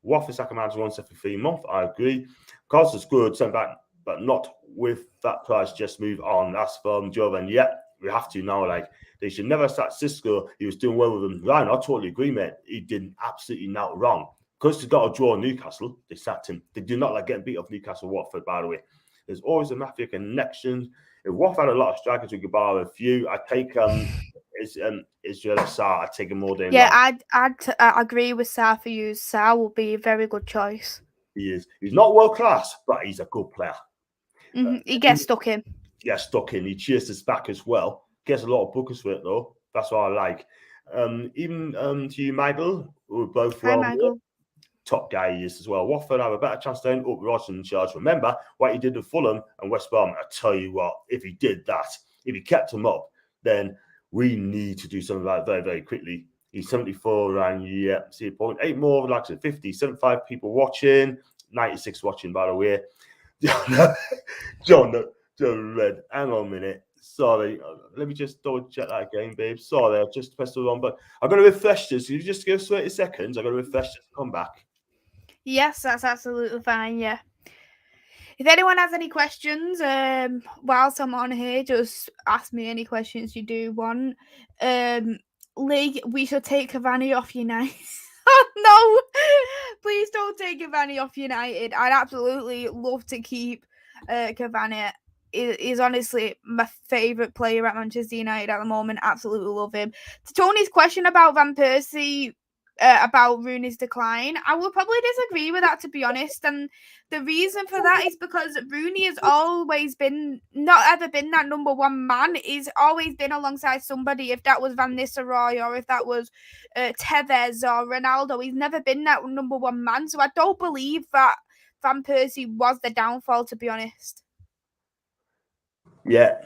Watford's second manager once every 3 months. I agree. Carlson's good, sent back, but not with that price. Just move on. That's from Jovan. Yeah, we have to now. Like, they should never start Cisco. He was doing well with them. Ryan, I totally agree, mate. He did absolutely not wrong. Because he's got a draw Newcastle, they sacked him. They do not like getting beat off Newcastle Watford, by the way. There's always a mafia connection. If Watford had a lot of strikers, we could borrow a few. I take Israel Sarr. I take him all day long. Yeah, I agree with Sarr for you. Sarr will be a very good choice. He is. He's not world class, but he's a good player. He gets stuck in. Gets stuck in. He cheers his back as well. Gets a lot of bookers for it though. That's what I like. Even to you, Michael, we're both Hi, Michael. Top guy he is as well. Watford have a better chance to end up with Hodgson in charge. Remember what he did with Fulham and West Brom. I tell you what, if he did that, if he kept him up, then we need to do something about it very, very quickly. He's 74 around, yeah, see a point. 8 more, like I said, 50, 75 people watching, 96 watching, by the way. John Red, hang on a minute. Sorry, let me just double check that again, babe. Sorry, I just pressed the wrong button. I'm going to refresh this. Can you just give us 30 seconds? I'm going to refresh this. Come back. Yes, that's absolutely fine. Yeah. If anyone has any questions, whilst I'm on here, just ask me any questions you do want. Lee, we should take Cavani off United. No, please don't take Cavani off United. I'd absolutely love to keep Cavani. He's honestly my favourite player at Manchester United at the moment. Absolutely love him. To Tony's question about Van Persie, about Rooney's decline, I would probably disagree with that, to be honest. And the reason for that is because Rooney has always been, not ever been that number one man. He's always been alongside somebody, if that was Van Nistelrooy or if that was Tevez or Ronaldo. He's never been that number one man. So I don't believe that Van Persie was the downfall, to be honest. Yeah,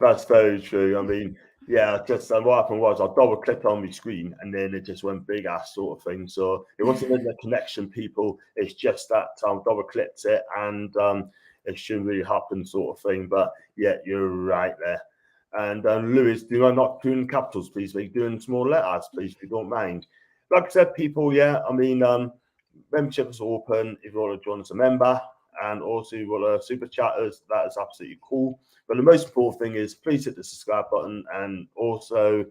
that's very true. I mean, yeah, just what happened was I double clicked on my screen and then it just went big ass sort of thing. So it wasn't in the connection, people. It's just that double clicked it and it shouldn't really happen sort of thing. But yeah, you're right there. And Lewis, do I not do in capitals, please? Are you doing small letters, please, if you don't mind? Like I said, people, yeah, I mean, membership is open if you want to join as a member. And also, you want super chatters, that is absolutely cool. But the most important thing is please hit the subscribe button and also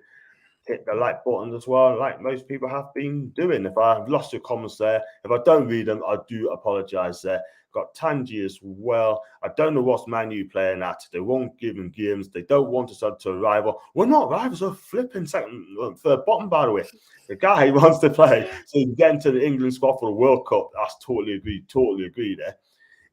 hit the like button as well, like most people have been doing. If I've lost your comments there, if I don't read them, I do apologise there. Got Tangi as well. I don't know what's Man U playing at. They won't give him games. They don't want us to a rival. We're not rivals. We're flipping second, third bottom, by the way. The guy wants to play. So he's getting to the England squad for the World Cup. That's totally agree there.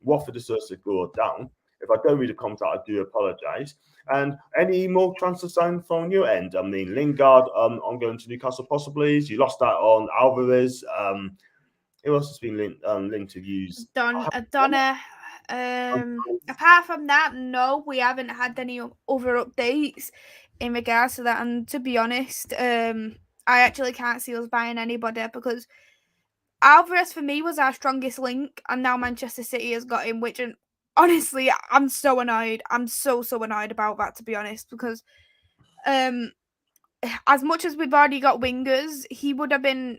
Watford deserves to go down. If I don't read the comments, I do apologise. And any more transfer sign from your end? I mean, Lingard, I'm going to Newcastle possibly. You lost that on Alvarez. Who else has been linked to use? Donna. Apart from that, no, we haven't had any other updates in regards to that. And to be honest, I actually can't see us buying anybody because Alvarez for me was our strongest link, and now Manchester City has got him, which honestly, I'm so annoyed. I'm so annoyed about that, to be honest, because as much as we've already got wingers, he would have been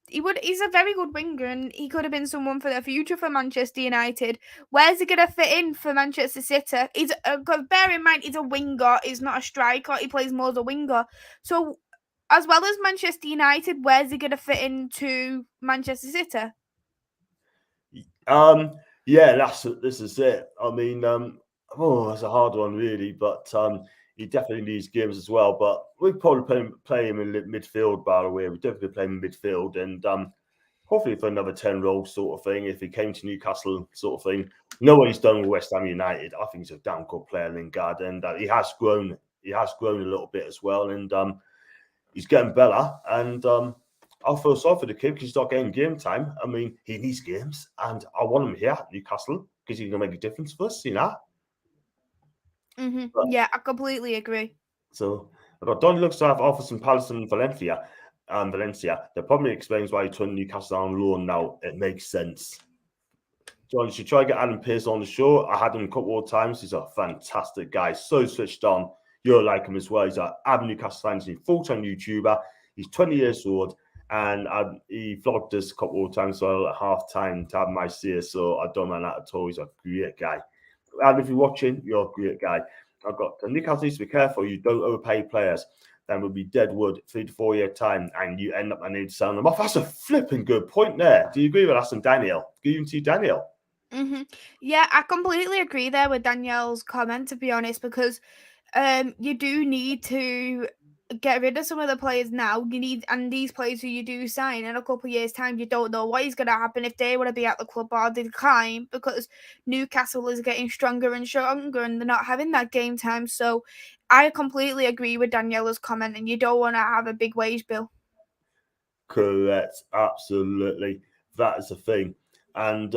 he's a very good winger, and he could have been someone for the future for Manchester United. Where's he gonna fit in for Manchester City? He's bear in mind he's a winger, he's not a striker. He plays more as a winger, so as well as Manchester United, where's he gonna fit into Manchester City? Yeah, this is it. I mean, it's a hard one really, but he definitely needs games as well. But we probably play him in midfield. By the way, we definitely play him in midfield, and hopefully for another 10 role sort of thing. If he came to Newcastle, sort of thing. You know what he's done with West Ham United. I think he's a damn good player, Lingard, and he has grown. He has grown a little bit as well, and he's getting better. And I feel sorry for the kid because he's not getting game time. I mean, he needs games, and I want him here at Newcastle because he's going to make a difference for us, you know. But, Yeah, I completely agree. so I've got Don looks to have offers from Palace and Valencia. That probably explains why he turned Newcastle on loan now. It makes sense. John, you should try to get Adam Pearce on the show. I had him a couple of times. He's a fantastic guy, so switched on. You'll like him as well. He's an avid Newcastle fan. He's a full-time YouTuber. He's 20 years old, and he vlogged us a couple of times so at half time to have my say. So I don't mind that at all. He's a great guy. And if you're watching, you're a great guy. I've got Newcastle needs to be careful. You don't overpay players. Then we'll be dead wood 3 to 4 year time, and you end up I need to sell them off. That's a flipping good point there. Do you agree with that, and Daniel? Give you to Daniel. Yeah, I completely agree there with Danielle's comment, to be honest, because you do need to get rid of some of the players now. And these players who you do sign in a couple of years' time, you don't know what is going to happen if they want to be at the club or they decline, because Newcastle is getting stronger and stronger and they're not having that game time. So I completely agree with Daniela's comment, and you don't want to have a big wage bill. Correct, absolutely. That is the thing, and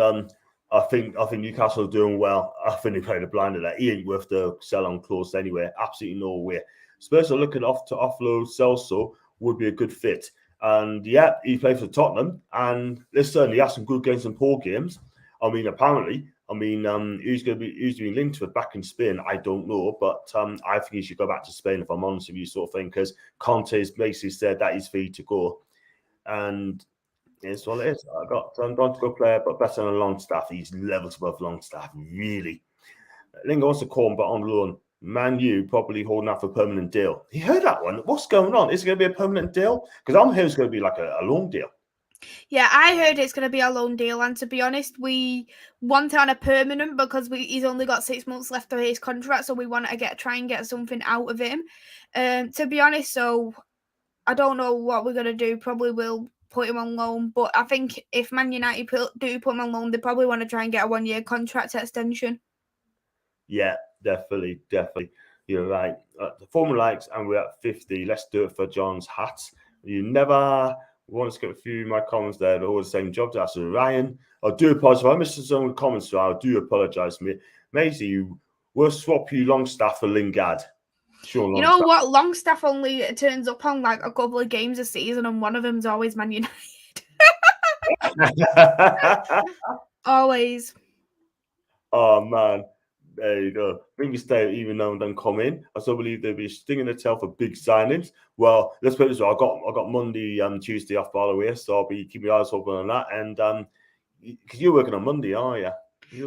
I think Newcastle are doing well. I think they played a blinder there. He ain't worth the sell-on clause anyway. Absolutely no way. Spurs are looking off to offload Celso would be a good fit. And yeah, he played for Tottenham, and listen, he has some good games and poor games. I mean, apparently, who's being linked with back in Spain? I don't know, but I think he should go back to Spain if I'm honest with you, sort of thing, because Conte has basically said that he's free to go. And it's what it is. I got Don to go player, but better than Longstaff. He's levels above Longstaff, really. Lingard wants to call him, but on loan. Man U probably holding out for a permanent deal. You heard that one? What's going on? Is it going to be a permanent deal? Because I'm hearing it's going to be like a long deal. Yeah, I heard it's going to be a loan deal, and to be honest, we want it on a permanent because he's only got 6 months left of his contract, so we want to try and get something out of him. To be honest, so I don't know what we're going to do. Probably will put him on loan, but I think if Man United do put him on loan, they probably want to try and get a 1-year contract extension. Yeah, definitely. You're right. The formula likes, and we're at 50. Let's do it for John's hats. You never want to get a few of my comments there. They're all the same job. That's Ryan. I do apologize. If I missed some comments, so I do apologize. Maisie, we'll swap you Longstaff for Lingard. Sure, you know what? Longstaff only turns up on like a couple of games a season, and one of them's always Man United. Always. Oh man, there you go. Bring your stay even though don't come in. I still believe there'll be a sting in the tail for big signings. Well, let's put it this way. I got Monday, Tuesday off by the way, so I'll be keeping my eyes open on that. And because you're working on Monday, are you?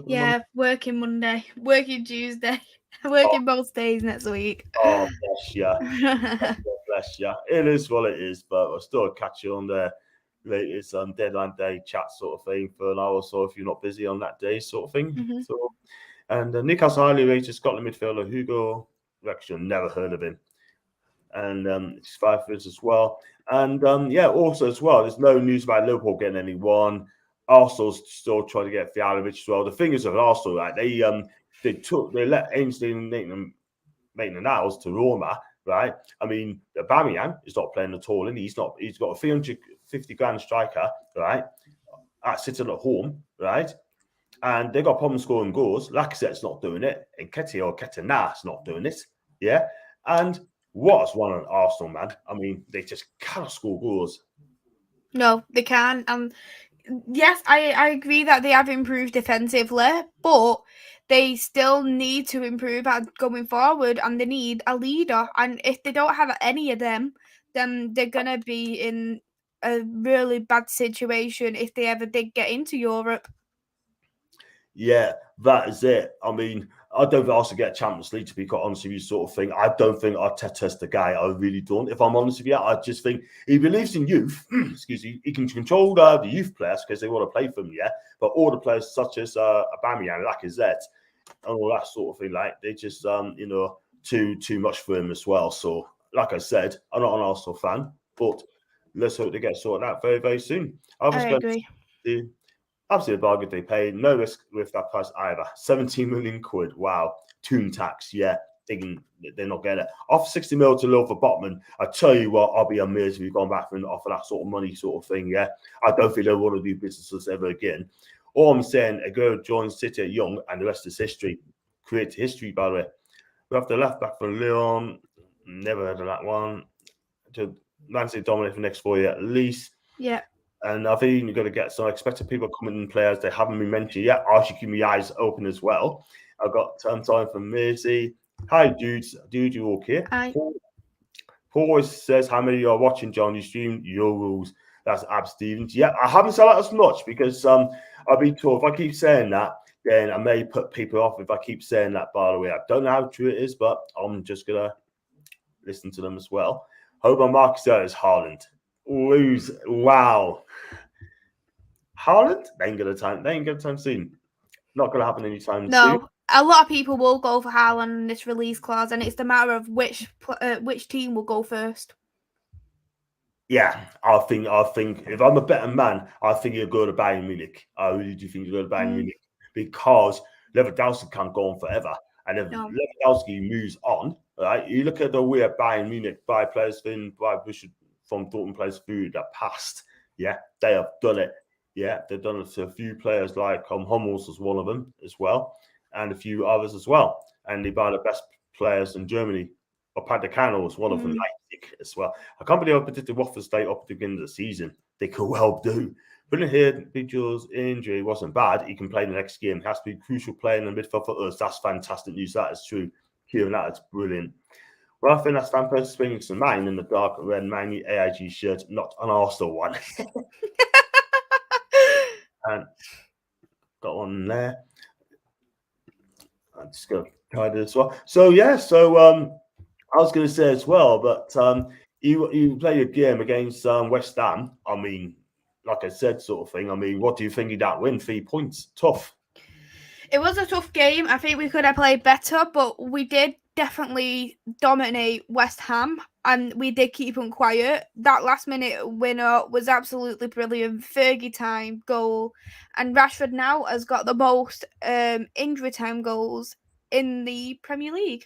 Yeah, working Monday, working Tuesday, working both days next week. Oh, bless you. Bless you. It is what it is, but I'll still catch you on the latest deadline day chat sort of thing for an hour or so if you're not busy on that day, sort of thing. Mm-hmm. So, and Newcastle highly rated Scotland midfielder Hugo Rection, never heard of him. And it's 5 years as well. And also as well, there's no news about Liverpool getting anyone. Arsenal's still trying to get Fialovic as well. The thing is with Arsenal, right? They let Ainsley and Maitland Niles to Roma, right? I mean, Aubameyang is not playing at all, and he's got a 350 grand striker, right? Sitting at home, right? And they got problems scoring goals. Lacazette's not doing it, and Ketanah's not doing it, yeah. And what's one on Arsenal, man? I mean, they just cannot score goals. No, they can't. Yes, I agree that they have improved defensively, but they still need to improve at going forward, and they need a leader. And if they don't have any of them, then they're gonna be in a really bad situation if they ever did get into Europe. Yeah, that is it. I mean, I don't think Arsenal get a Champions League, to be quite honest with you, sort of thing. I don't think Arteta's the guy. I really don't. If I'm honest with you, I just think he believes in youth. Excuse me. He can control the youth players because they want to play for him, yeah. But all the players such as Aubameyang, Lacazette, and all that sort of thing, like they just too much for him as well. So, like I said, I'm not an Arsenal fan, but let's hope they get sorted out very, very soon. I agree. Absolutely bargain they paid. No risk with that price either. 17 million quid. Wow. Tomb tax. Yeah. They're not getting it. Off 60 mil to Lothar Botman. I tell you what, I'll be amazed if you've gone back and offer that sort of money sort of thing. Yeah. I don't think they'll want to do businesses ever again. All I'm saying, a girl joins City at young and the rest is history. Create history, by the way. We have the left back from Lyon. Never heard of that one. To Man City dominate for the next 4 years at least. Yeah. And I think you're going to get some expected people coming in, players they haven't been mentioned yet. I should keep my eyes open as well. I've got time from Mercy. Hi, dudes. Dude, you okay? Hi. Paul always says, how many are watching, John? You stream your rules. That's Ab Stevens. Yeah, I haven't said that as much because I've been told if I keep saying that, then I may put people off if I keep saying that, by the way. I don't know how true it is, but I'm just going to listen to them as well. Hope my Marcus is Haaland. Lose. Wow. Haaland? They ain't gonna time soon. Not gonna happen anytime soon. No, a lot of people will go for Haaland in this release clause, and it's the matter of which team will go first. Yeah, I think if I'm a better man, I think he'll go to Bayern Munich. I really do think he'll go to Bayern Munich because Lewandowski can't go on forever. And if Lewandowski moves on, right, you look at the way Bayern Munich buy players from Dortmund players through the past. Yeah, they have done it. Yeah, they've done it to a few players like Hummels was one of them as well, and a few others as well. And they buy the best players in Germany. Upamecano was one of them, Leipzig as well. I can't believe I predicted Watford stay up at the beginning of the season. They could well do. But in here, Vigil's injury wasn't bad. He can play the next game. Has to be a crucial player in the midfield for us. That's fantastic news. That is true. Kieran, that is brilliant. Well, I think that's Van Persie swinging some mine in the dark red Man U AIG shirt, not an Arsenal one. And got one there. I'm just going to try this as well. So, yeah, I was going to say as well, but you play your game against West Ham. I mean, like I said, sort of thing. I mean, what do you think of that win? 3 points. Tough. It was a tough game. I think we could have played better, but we did definitely dominate West Ham, and we did keep them quiet. That last-minute winner was absolutely brilliant. Fergie time goal, and Rashford now has got the most injury time goals in the Premier League.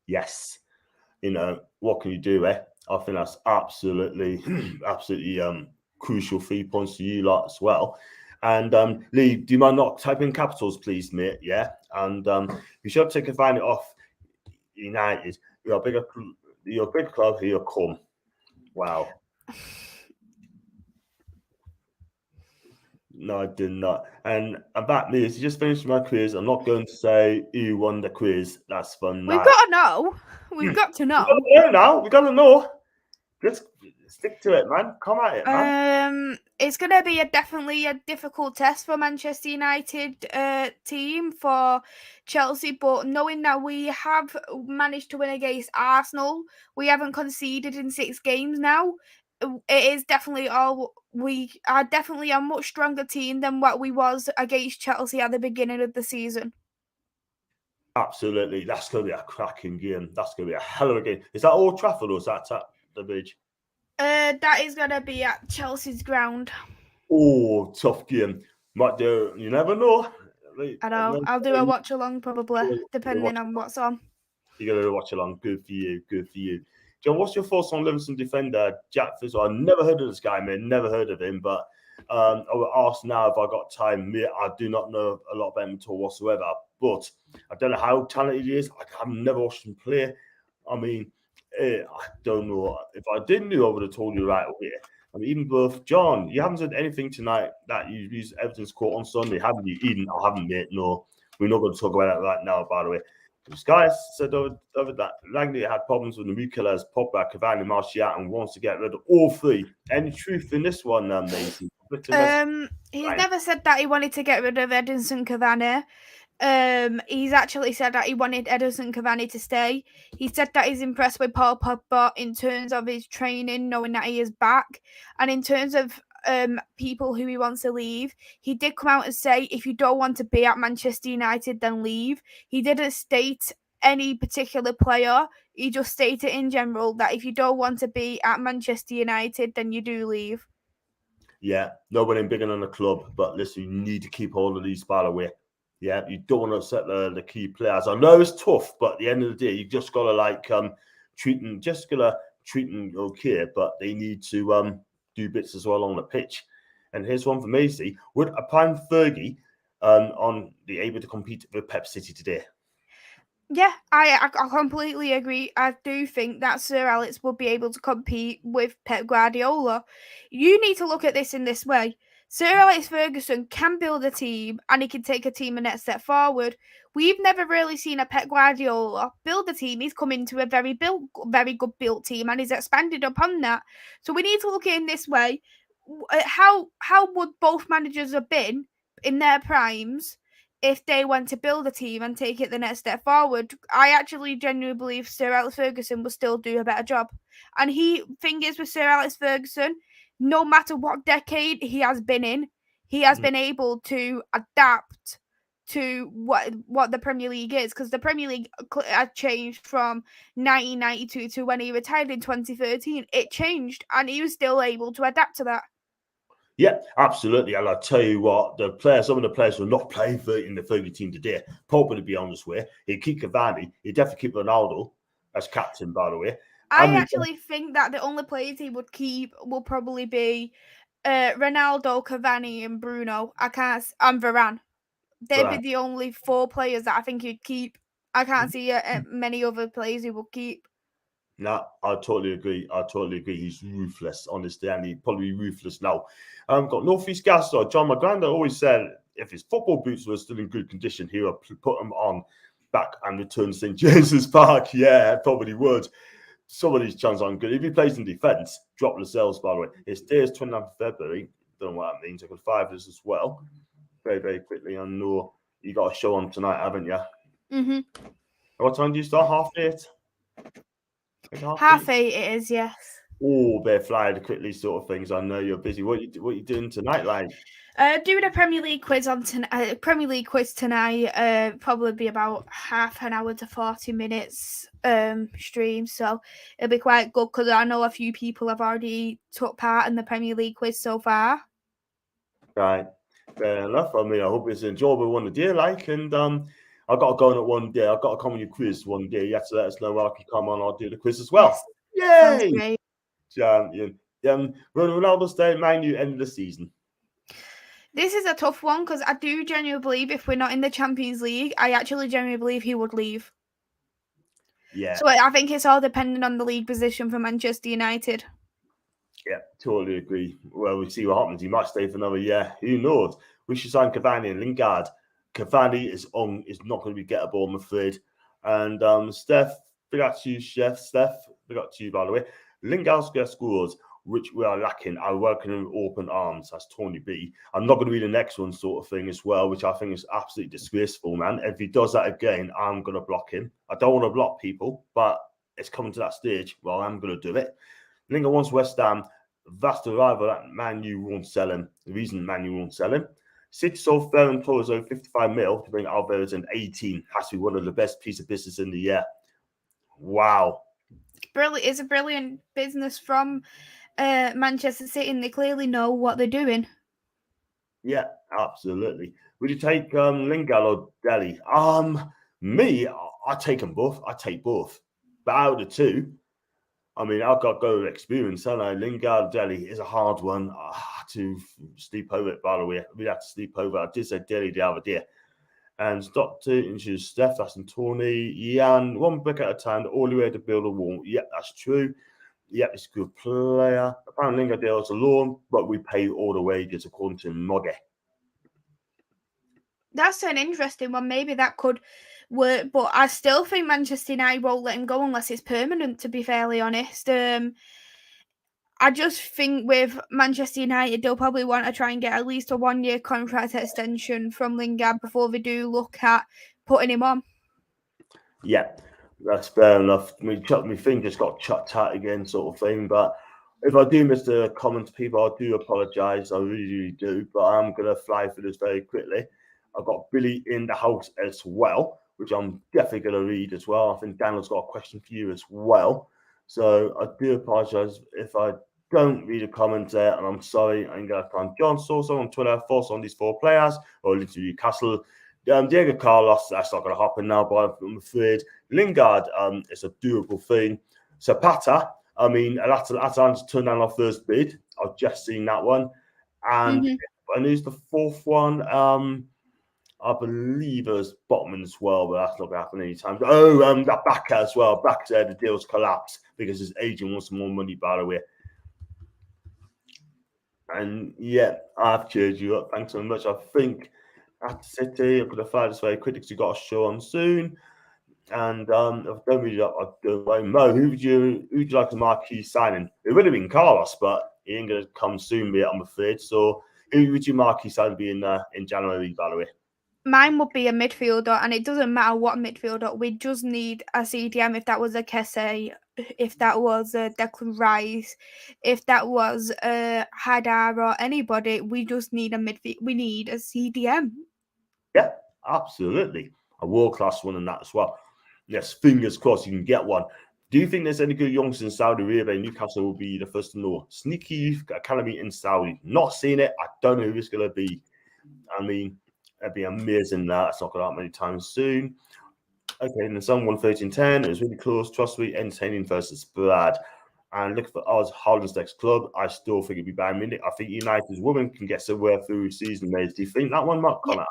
Yes. You know, what can you do, eh? I think that's absolutely crucial 3 points to you lot as well. And Lee, do you mind not typing capitals, please, mate? Yeah. And you should take advantage of United. You're a big club, here you come. Wow. No, I did not. And that means you just finished my quiz. I'm not going to say who won the quiz. That's fun. We've got to know. We've got to know. We got to know. Just stick to it, man. Come at it, man. It's going to be definitely a difficult test for Manchester United team, for Chelsea, but knowing that we have managed to win against Arsenal, we haven't conceded in 6 games now. It is definitely we are definitely a much stronger team than what we was against Chelsea at the beginning of the season. Absolutely. That's going to be a cracking game. That's going to be a hell of a game. Is that Old Trafford or is that at the Bridge? That is going to be at Chelsea's ground. Oh, tough game. Might do. You never know. I know. I'll do a watch along probably, depending on what's on. You're going to watch along. Good for you. Good for you. John, what's your thoughts on Livingston defender Jack Fizzle? I've never heard of this guy, man. Never heard of him. But I will ask now if I got time. I do not know a lot about him at all whatsoever. But I don't know how talented he is. I've never watched him play. I mean, I don't know. If I didn't know, I would have told you right away. I mean, even both, John, you haven't said anything tonight that you used Everton's court on Sunday, haven't you? Eden, I haven't, mate. No, we're not going to talk about that right now, by the way. This guy said over that Langley had problems with the Mukela, Pogba, Cavani, Martial, and wants to get rid of all 3. Any truth in this one, Maisie? He's never said that he wanted to get rid of Edinson Cavani. He's actually said that he wanted Edinson Cavani to stay. He said that he's impressed with Paul Pogba in terms of his training, knowing that he is back. And in terms of people who he wants to leave, he did come out and say, if you don't want to be at Manchester United, then leave. He didn't state any particular player. He just stated in general that if you don't want to be at Manchester United, then you do leave. Yeah, nobody bigger than the club, but listen, you need to keep hold of these by the way. Yeah, you don't want to upset the key players. I know it's tough, but at the end of the day, you just gotta treat them okay, but they need to do bits as well on the pitch. And here's one for Maisie: would a prime Fergie on be able to compete with Pep City today? Yeah, I completely agree. I do think that Sir Alex will be able to compete with Pep Guardiola. You need to look at this in this way. Sir Alex Ferguson can build a team and he can take a team a next step forward. We've never really seen a Pep Guardiola build a team. He's come into a very good built team and he's expanded upon that. So we need to look at it in this way. How would both managers have been in their primes if they went to build a team and take it the next step forward? I actually genuinely believe Sir Alex Ferguson will still do a better job. And thing is with Sir Alex Ferguson, no matter what decade he has been in, he has been able to adapt to what the Premier League is, because the Premier League had changed from 1992 to when he retired in 2013. It changed, and he was still able to adapt to that. Yeah, absolutely. And I'll tell you what, some of the players will not play in the Fergie team today. Pope would be on his way. He'd keep Cavani. He'd definitely keep Ronaldo as captain, by the way. I actually think that the only players he would keep will probably be Ronaldo, Cavani, and Bruno. And Varane. They'd be the only 4 players that I think he'd keep. I can't see many other players he will keep. No, I totally agree. He's ruthless, honestly, and he'd probably be ruthless now. Got Northeast Gas. John McGranda always said if his football boots were still in good condition, he would put them on back and return to St. James's Park. Yeah, probably would. Some of these chants aren't good. If he plays in defence, drop Lascelles, by the way. His day is 29th of February. Don't know what that means. I could 5 this as well. Very, very quickly. I know you got a show on tonight, haven't you? Mm-hmm. What time do you start? 8:30? Half 8 it is, yes. Oh, bear flying quickly sort of things. I know you're busy. What are you doing tonight, like? Doing a Premier League quiz tonight. Probably be about half an hour to 40 minutes stream. So it'll be quite good because I know a few people have already took part in the Premier League quiz so far. Right, fair enough. I mean, I hope it's an enjoyable one today, like, and I've got to go on it one day. I've got to come on your quiz one day. You have to let us know where I can come on. I'll do the quiz as well. Yes. Yay! Sounds great. Champion. Ronaldo staying Man U end of the season. This is a tough one because I do genuinely believe if we're not in the Champions League, I actually genuinely believe he would leave. Yeah. So I think it's all dependent on the league position for Manchester United. Yeah, totally agree. Well, we'll see what happens. He might stay for another year. Who knows? We should sign Cavani and Lingard. Cavani is not going to be gettable, I'm afraid. And Steph, big up to you, Chef. Steph, big up to you, by the way. Lingard's got scores, which we are lacking. I welcome him with open arms. That's Tony B. I'm not going to be the next one sort of thing as well, which I think is absolutely disgraceful, man. If he does that again, I'm going to block him. I don't want to block people, but it's coming to that stage. Well, I'm going to do it. Lingard wants West Ham. Vast arrival that Man U won't sell him. The reason Man U won't sell him. City sold Ferran Torres over 55 mil to bring Alvarez in 18. Has to be one of the best piece of business in the year. Wow. It's a brilliant business from Manchester City, and they clearly know what they're doing. Yeah, absolutely. Would you take Lingard or Dele? Me, I take them both. I take both. But out of the two, I mean, I've got to go with experience, haven't I? Lingard, Dele is a hard one to sleep over it, by the way. We have to sleep over. I did say Dele the other day. And stop to introduce Steph, that's Tony, Jan, one brick at a time, the only way to build a wall. Yeah, that's true. Yeah, it's a good player. Apparently, Lingard deals a loan, but we pay all the wages according to Moggy. That's an interesting one. Maybe that could work, but I still think Manchester United won't let him go unless it's permanent, to be fairly honest. I just think with Manchester United, they'll probably want to try and get at least a 1-year contract extension from Lingard before they do look at putting him on. Yeah, that's fair enough. My thing just got chucked out again, sort of thing. But if I do miss the comments, people, I do apologise. I really, really do. But I'm going to fly through this very quickly. I've got Billy in the house as well, which I'm definitely going to read as well. I think Daniel's got a question for you as well. So I do apologise if I don't read a comment there, and I'm sorry. I'm going to find John Sosa on Twitter, thoughts on these 4 players, or literally Newcastle. Diego Carlos, that's not going to happen now, but I'm afraid. Lingard, it's a doable thing. Zapata, I mean, Atalanta turned down our first bid. I've just seen that one. And who's the 4th one? I believe it was Botman as well, but that's not going to happen anytime. That Baka as well. Baka said the deal's collapsed because his agent wants more money, by the way. And yeah, I've cheered you up. Thanks so much. I think at City, I'm going to fly this very quickly because we've got a show on soon. And if I don't read it up, I don't know. Mo, who would you like as marquee signing? It would have been Carlos, but he ain't going to come soon, I'm afraid. So who would you marquee sign be in January, by the way? Mine would be a midfielder, and it doesn't matter what midfielder. We just need a CDM. If that was a Kesse, if that was a Declan Rice, if that was a Hadar or anybody, we just need a midfield. We need a CDM. Yeah, absolutely. A world-class one in that as well. Yes, fingers crossed you can get one. Do you think there's any good youngsters in Saudi Arabia? Newcastle will be the first to know. Sneaky Youth Academy in Saudi. Not seen it. I don't know who it's going to be. I mean, it'd be amazing that. It's not going to happen anytime soon. Okay, and the Sun 113.10. It was really close. Trust me, entertaining versus Brad. And look for us, Holland's next club. I still think it'd be Bayern Munich. I think United's women can get somewhere through season, mate. Do you think that one, Mark Connor?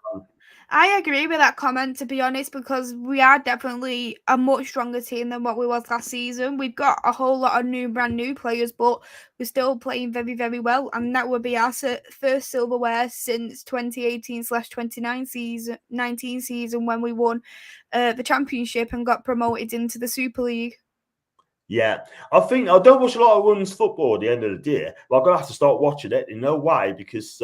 I agree with that comment, to be honest, because we are definitely a much stronger team than what we was last season. We've got a whole lot of brand new players, but we're still playing very, very well. And that would be our first silverware since 2018/2019 season when we won the championship and got promoted into the Super League. Yeah, I think I don't watch a lot of women's football at the end of the day, but I'm going to have to start watching it. You know why? Because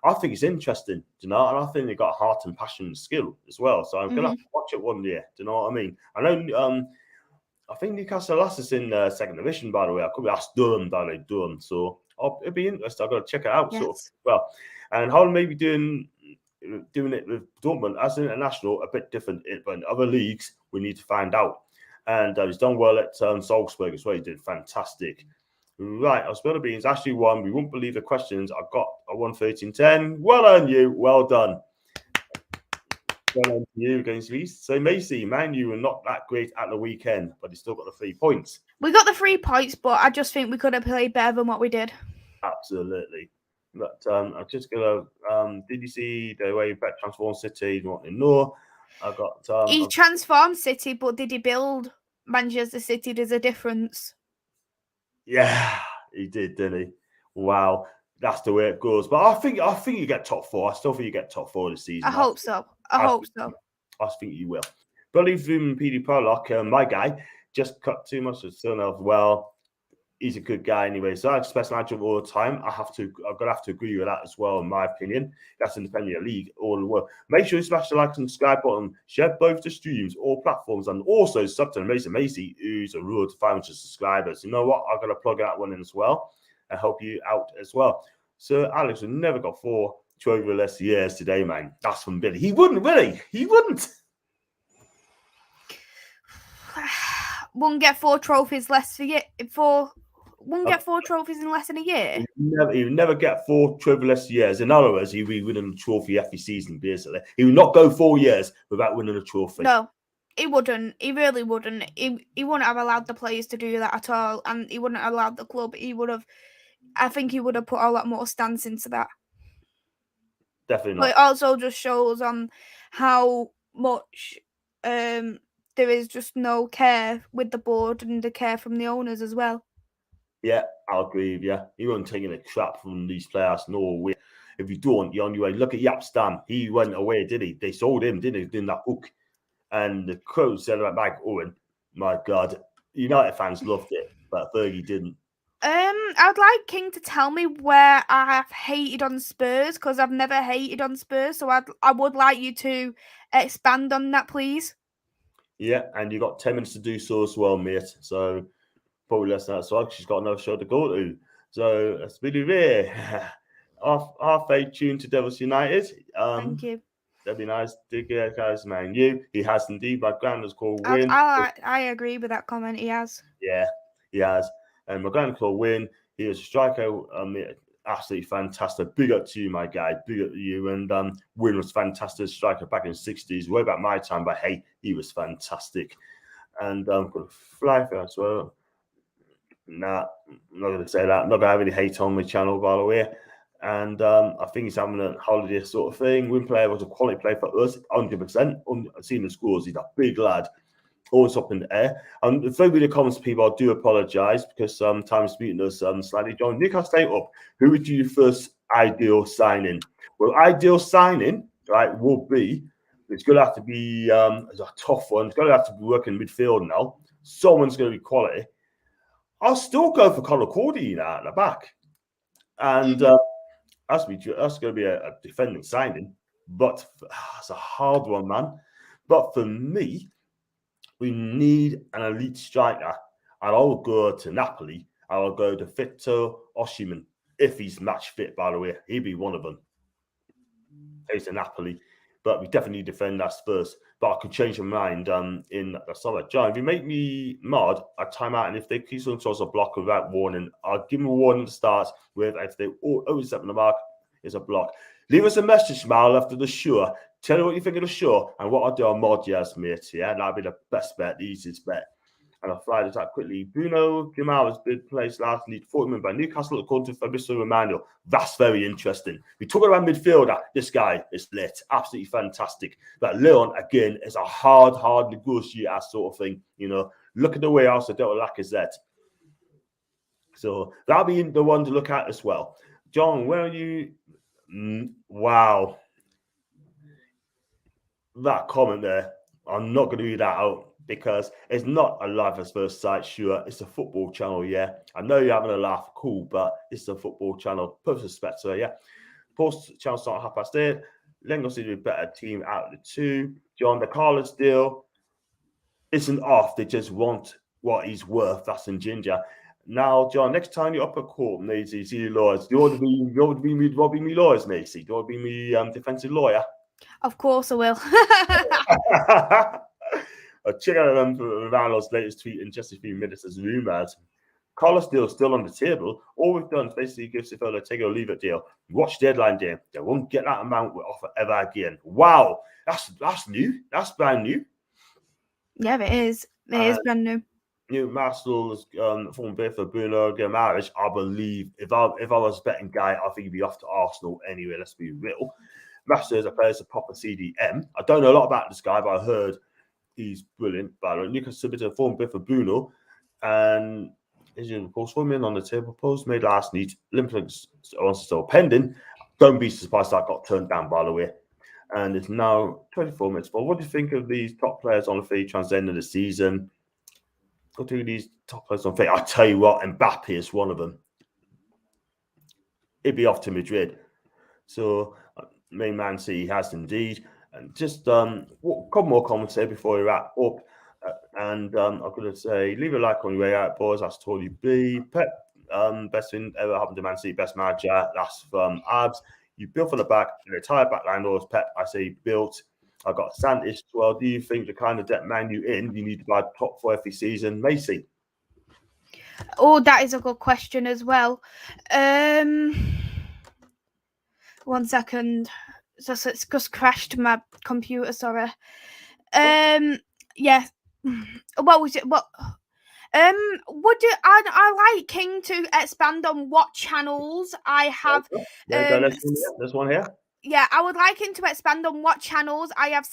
I think it's interesting, and I think they've got heart and passion and skill as well. So I'm going to have to watch it one day. Do you know what I mean? I know. I think Newcastle last is in second division, by the way. I could be asked Durham, Durham. So it'd be interesting. I've got to check it out. Yes. Sort of well, and Holland may be doing it with Dortmund as an international, a bit different. But in other leagues, we need to find out. And he's done well at Salzburg as well. He did fantastic. Right, I was going to be. It's actually won. We won't believe the questions. I've got a 113.10. Well done, you. Well done. Well done to you against Leeds. So, Macy, man, you were not that great at the weekend, but he still got the 3 points. We got the 3 points, but I just think we could have played better than what we did. Absolutely. But I'm just going to. Did you see the way Bet transformed City? You want to know? I got. He transformed City, but did he build Manchester City? There's a difference. Yeah, he did, didn't he? Wow, that's the way it goes. But I think you get top 4. I still think you get top 4 this season. I hope so. I hope so. I think you will. Believe in PD Pollock, my guy, just cut too much of Turner. Well, he's a good guy anyway. So that's the best matchup all the time. I'm gonna have to agree with that as well, in my opinion. That's in the Premier League all the world. Make sure you smash the like and subscribe button, share both the streams, all platforms, and also sub to Mason Macy, who's a road to 500 subscribers. You know what? I'm gonna plug that one in as well and help you out as well. So Alex would never got 4 trophy less years today, man. That's from Billy. He wouldn't, will he? He wouldn't. Wouldn't get 4 trophies less for won't get 4 trophies in less than a year. He would never get 4 trophy-less years. In other words, he would be winning a trophy every season, basically. He would not go 4 years without winning a trophy. No, he wouldn't. He really wouldn't. He wouldn't have allowed the players to do that at all, and he wouldn't have allowed the club. I think he would have put a lot more stance into that. Definitely not. But it also just shows on how much there is just no care with the board and the care from the owners as well. Yeah, I'll agree with you. He wasn't taking a crap from these players. No way. If you don't, you're on your way. Look at Yap Stam. He went away, did he? They sold him, didn't they? In that hook. And the coach said about Mike Owen, my God, United fans loved it, but Fergie didn't. I'd like King to tell me where I have hated on Spurs, because I've never hated on Spurs. So I would like you to expand on that, please. Yeah, and you got 10 minutes to do so as well, mate. So probably less than that. So she's got another show to go to. So that's really rare. Half a tune to Devils United. Thank you. That'd be nice to get guys, man. He has indeed. My grand has called win. I agree with that comment. He has. Yeah, he has. And my grand called win. He was a striker. Absolutely fantastic. Big up to you, my guy. Big up to you. And Win was fantastic striker back in the 60s, way back my time. But hey, he was fantastic. And I'm going to fly for as well. Nah, I'm not going to say that. I'm not going to have any hate on my channel, by the way. And I think he's having a holiday sort of thing. Win player was a quality player for us, 100%. I've seen the scores. He's a big lad, always up in the air. And if there comments, people, I do apologise because sometimes meeting us slightly. John, Newcastle up. Who would you first ideal signing? Well, ideal signing, right, will be. It's going to have to be it's a tough one. It's going to have to be working midfield now. Someone's going to be quality. I'll still go for Conor Cody now at the back, and that's going to be a defending signing. But it's a hard one, man. But for me, we need an elite striker, and I'll go to Napoli. I'll go to Victor Osimhen if he's match fit. By the way, he'd be one of them. He's to Napoli, but we definitely need to defend us first. But I could change my mind in the summer. John, if you make me mad, I time out, and if they keep something towards a block without warning, I'll give them a warning to start with. If they always set the mark, it's a block. Leave us a message, Smile, after the show. Tell me what you think of the show, and what I'll do, I'll mod you as mate. Yeah, that'll be the best bet, the easiest bet. And I'll fly this out quickly. Bruno Guimaraes bid placed last lead 40 minutes by Newcastle according to Fabrizio Romano. That's very interesting. We talk about midfielder. This guy is lit. Absolutely fantastic. But Leon, again, is a hard negotiator sort of thing. You know, look at the way else I dealt with Lacazette. So that'll be the one to look at as well. John, where are you? Wow. That comment there, I'm not going to read that out because it's not a live at first sight. Sure, it's a football channel. Yeah, I know you're having a laugh, cool, but it's a football channel. Perfect respect, so yeah. Post channel start 8:30. Lingard seems to be a better team out of the two. John, the Carlos deal isn't off. They just want what he's worth. That's in ginger. Now, John, next time you're up at court, Macy, see lawyers. Do you want to be me lawyers, Macy? Do you want to be me defensive lawyer? Of course I will. Check out Ronaldo's latest tweet in just a few minutes as rumours. Carlos deal still on the table. All we've done is basically give Sevilla a take it or leave it deal. Watch deadline day. They won't get that amount offer ever again. Wow, that's new. That's brand new. Yeah, it is. It is brand new. Newcastle's former bid for Bruno Guimaraes. I believe if I was a betting guy, I think he'd be off to Arsenal anyway. Let's be real. Masters plays a proper CDM. I don't know a lot about this guy, but I heard he's brilliant. But Newcastle submitted a form bid for Bruno, and as you know, swimming on the table post made last night. Olympics are still pending. Don't be surprised that got turned down, by the way. And it's now 24 minutes. But what do you think of these top players on the free transfer end of the season? What do these top players on free? I tell you what, Mbappe is one of them. He'd be off to Madrid. So main Man City has indeed. And just a couple more comments here before we wrap up. And I'm going to say, leave a like on your way out, boys. That's totally B. Pep, best thing ever happened to Man City, best manager. That's from Abs. You built for the back, the entire back line was Pep. I say built. I got Santis as well. Do you think the kind of debt Man you in, you need to buy top 4 every season? Macy? Oh, that is a good question as well. 1 second. It's just crashed my computer, sorry. Yeah. What was it? What? Would you? I like King to expand on what channels I have. There's one here. Yeah, I would like him to expand on what channels I have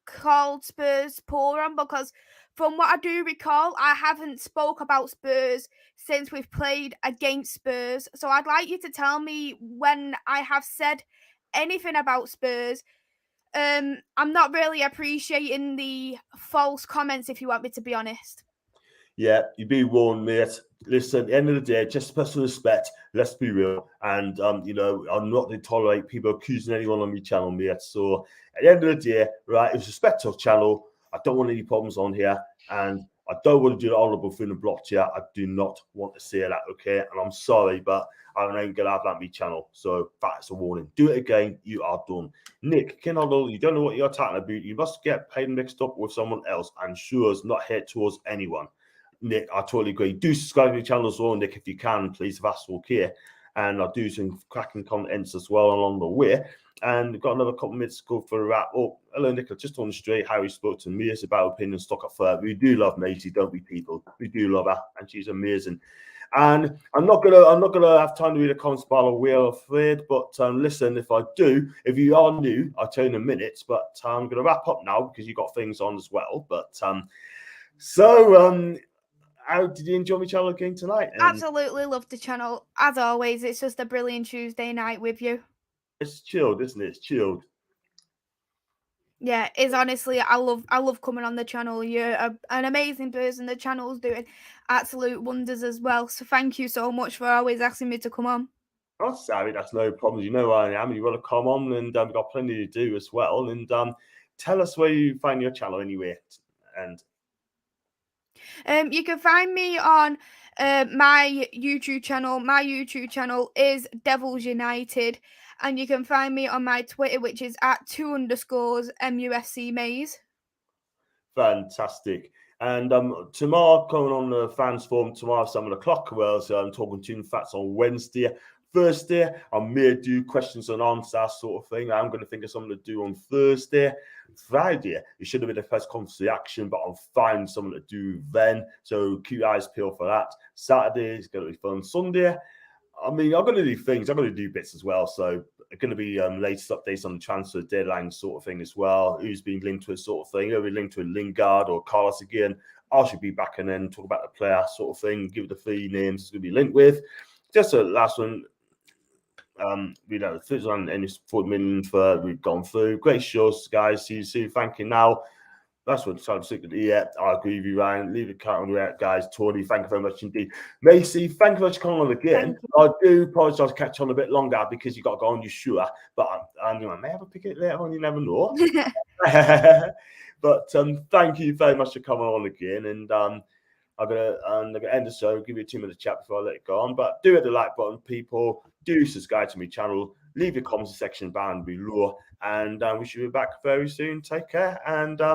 called Spurs poor on, because from what I do recall, I haven't spoke about Spurs since we've played against Spurs. So I'd like you to tell me when I have said anything about Spurs. I'm not really appreciating the false comments, if you want me to be honest. Yeah, you be warned, mate. Listen, at the end of the day, just personal respect. Let's be real. And you know, I'm not going to tolerate people accusing anyone on my channel, mate. So at the end of the day, right, it's a respectful channel. I don't want any problems on here, and I don't want to do the horrible thing and block you. I do not want to say that, okay? And I'm sorry, but I ain't gonna have that on my channel. So that's a warning. Do it again, you are done. Nick Kinnoddle, you don't know what you're talking about. You must get paid mixed up with someone else, and sure as not hate towards anyone. Nick, I totally agree. Do subscribe to the channel as well, Nick, if you can, please, if that's okay. And I'll do some cracking contents as well along the way. And we've got another couple of minutes to go for a wrap up. Hello, Nick. Just on the straight, Harry spoke to me. It's about opinion stock at first. We do love Maisie, don't we, people? We do love her, and she's amazing. And I'm not gonna have time to read the comments about We're Afraid, but listen, if I do, if you are new, I'll tell you in a minute. But I'm gonna wrap up now because you got things on as well. But how did you enjoy my channel again tonight? Absolutely love the channel. As always, it's just a brilliant Tuesday night with you. It's chilled, isn't it? It's chilled. Yeah, it's honestly, I love coming on the channel. You're an amazing person. The channel's doing absolute wonders as well. So thank you so much for always asking me to come on. Oh, sorry, that's no problem. You know where I am. You want to come on, and we've got plenty to do as well. And tell us where you find your channel anyway. And you can find me on my YouTube channel. My YouTube channel is Devils United, and you can find me on my Twitter, which is at @2_MUSC Maze. Fantastic. And tomorrow, coming on the fans forum tomorrow, 7:00. Well, so I'm talking to you, in fact, on Wednesday. Thursday, I may do questions and answers sort of thing. I'm going to think of something to do on Thursday. Friday, it should have been a press conference reaction, but I'll find something to do then. So keep your eyes peeled for that. Saturday is going to be fun. Sunday, I mean, I'm going to do things. I'm going to do bits as well. So it's going to be latest updates on the transfer deadline sort of thing as well. Who's been linked to it sort of thing. It'll be linked to Lingard or Carlos again. I should be back and then talk about the player sort of thing. Give it the 3 names it's going to be linked with. Just a last one. You know, 40 million for we've gone through. Great shows, guys. See you soon. Thank you now. That's what I'm sick of. Yeah, I agree with you, Ryan. Leave a count on that, guys. Tony, thank you very much indeed. Macy, thank you very much for coming on again. I do apologise to catch on a bit longer because you got to go on your sure. But I may have a pick it later on, you never know. But thank you very much for coming on again. And I'm gonna end the show, give you a 2-minute chat before I let it go on. But do hit the like button, people. Do subscribe to my channel. Leave your comments section down below. And we should be back very soon. Take care. And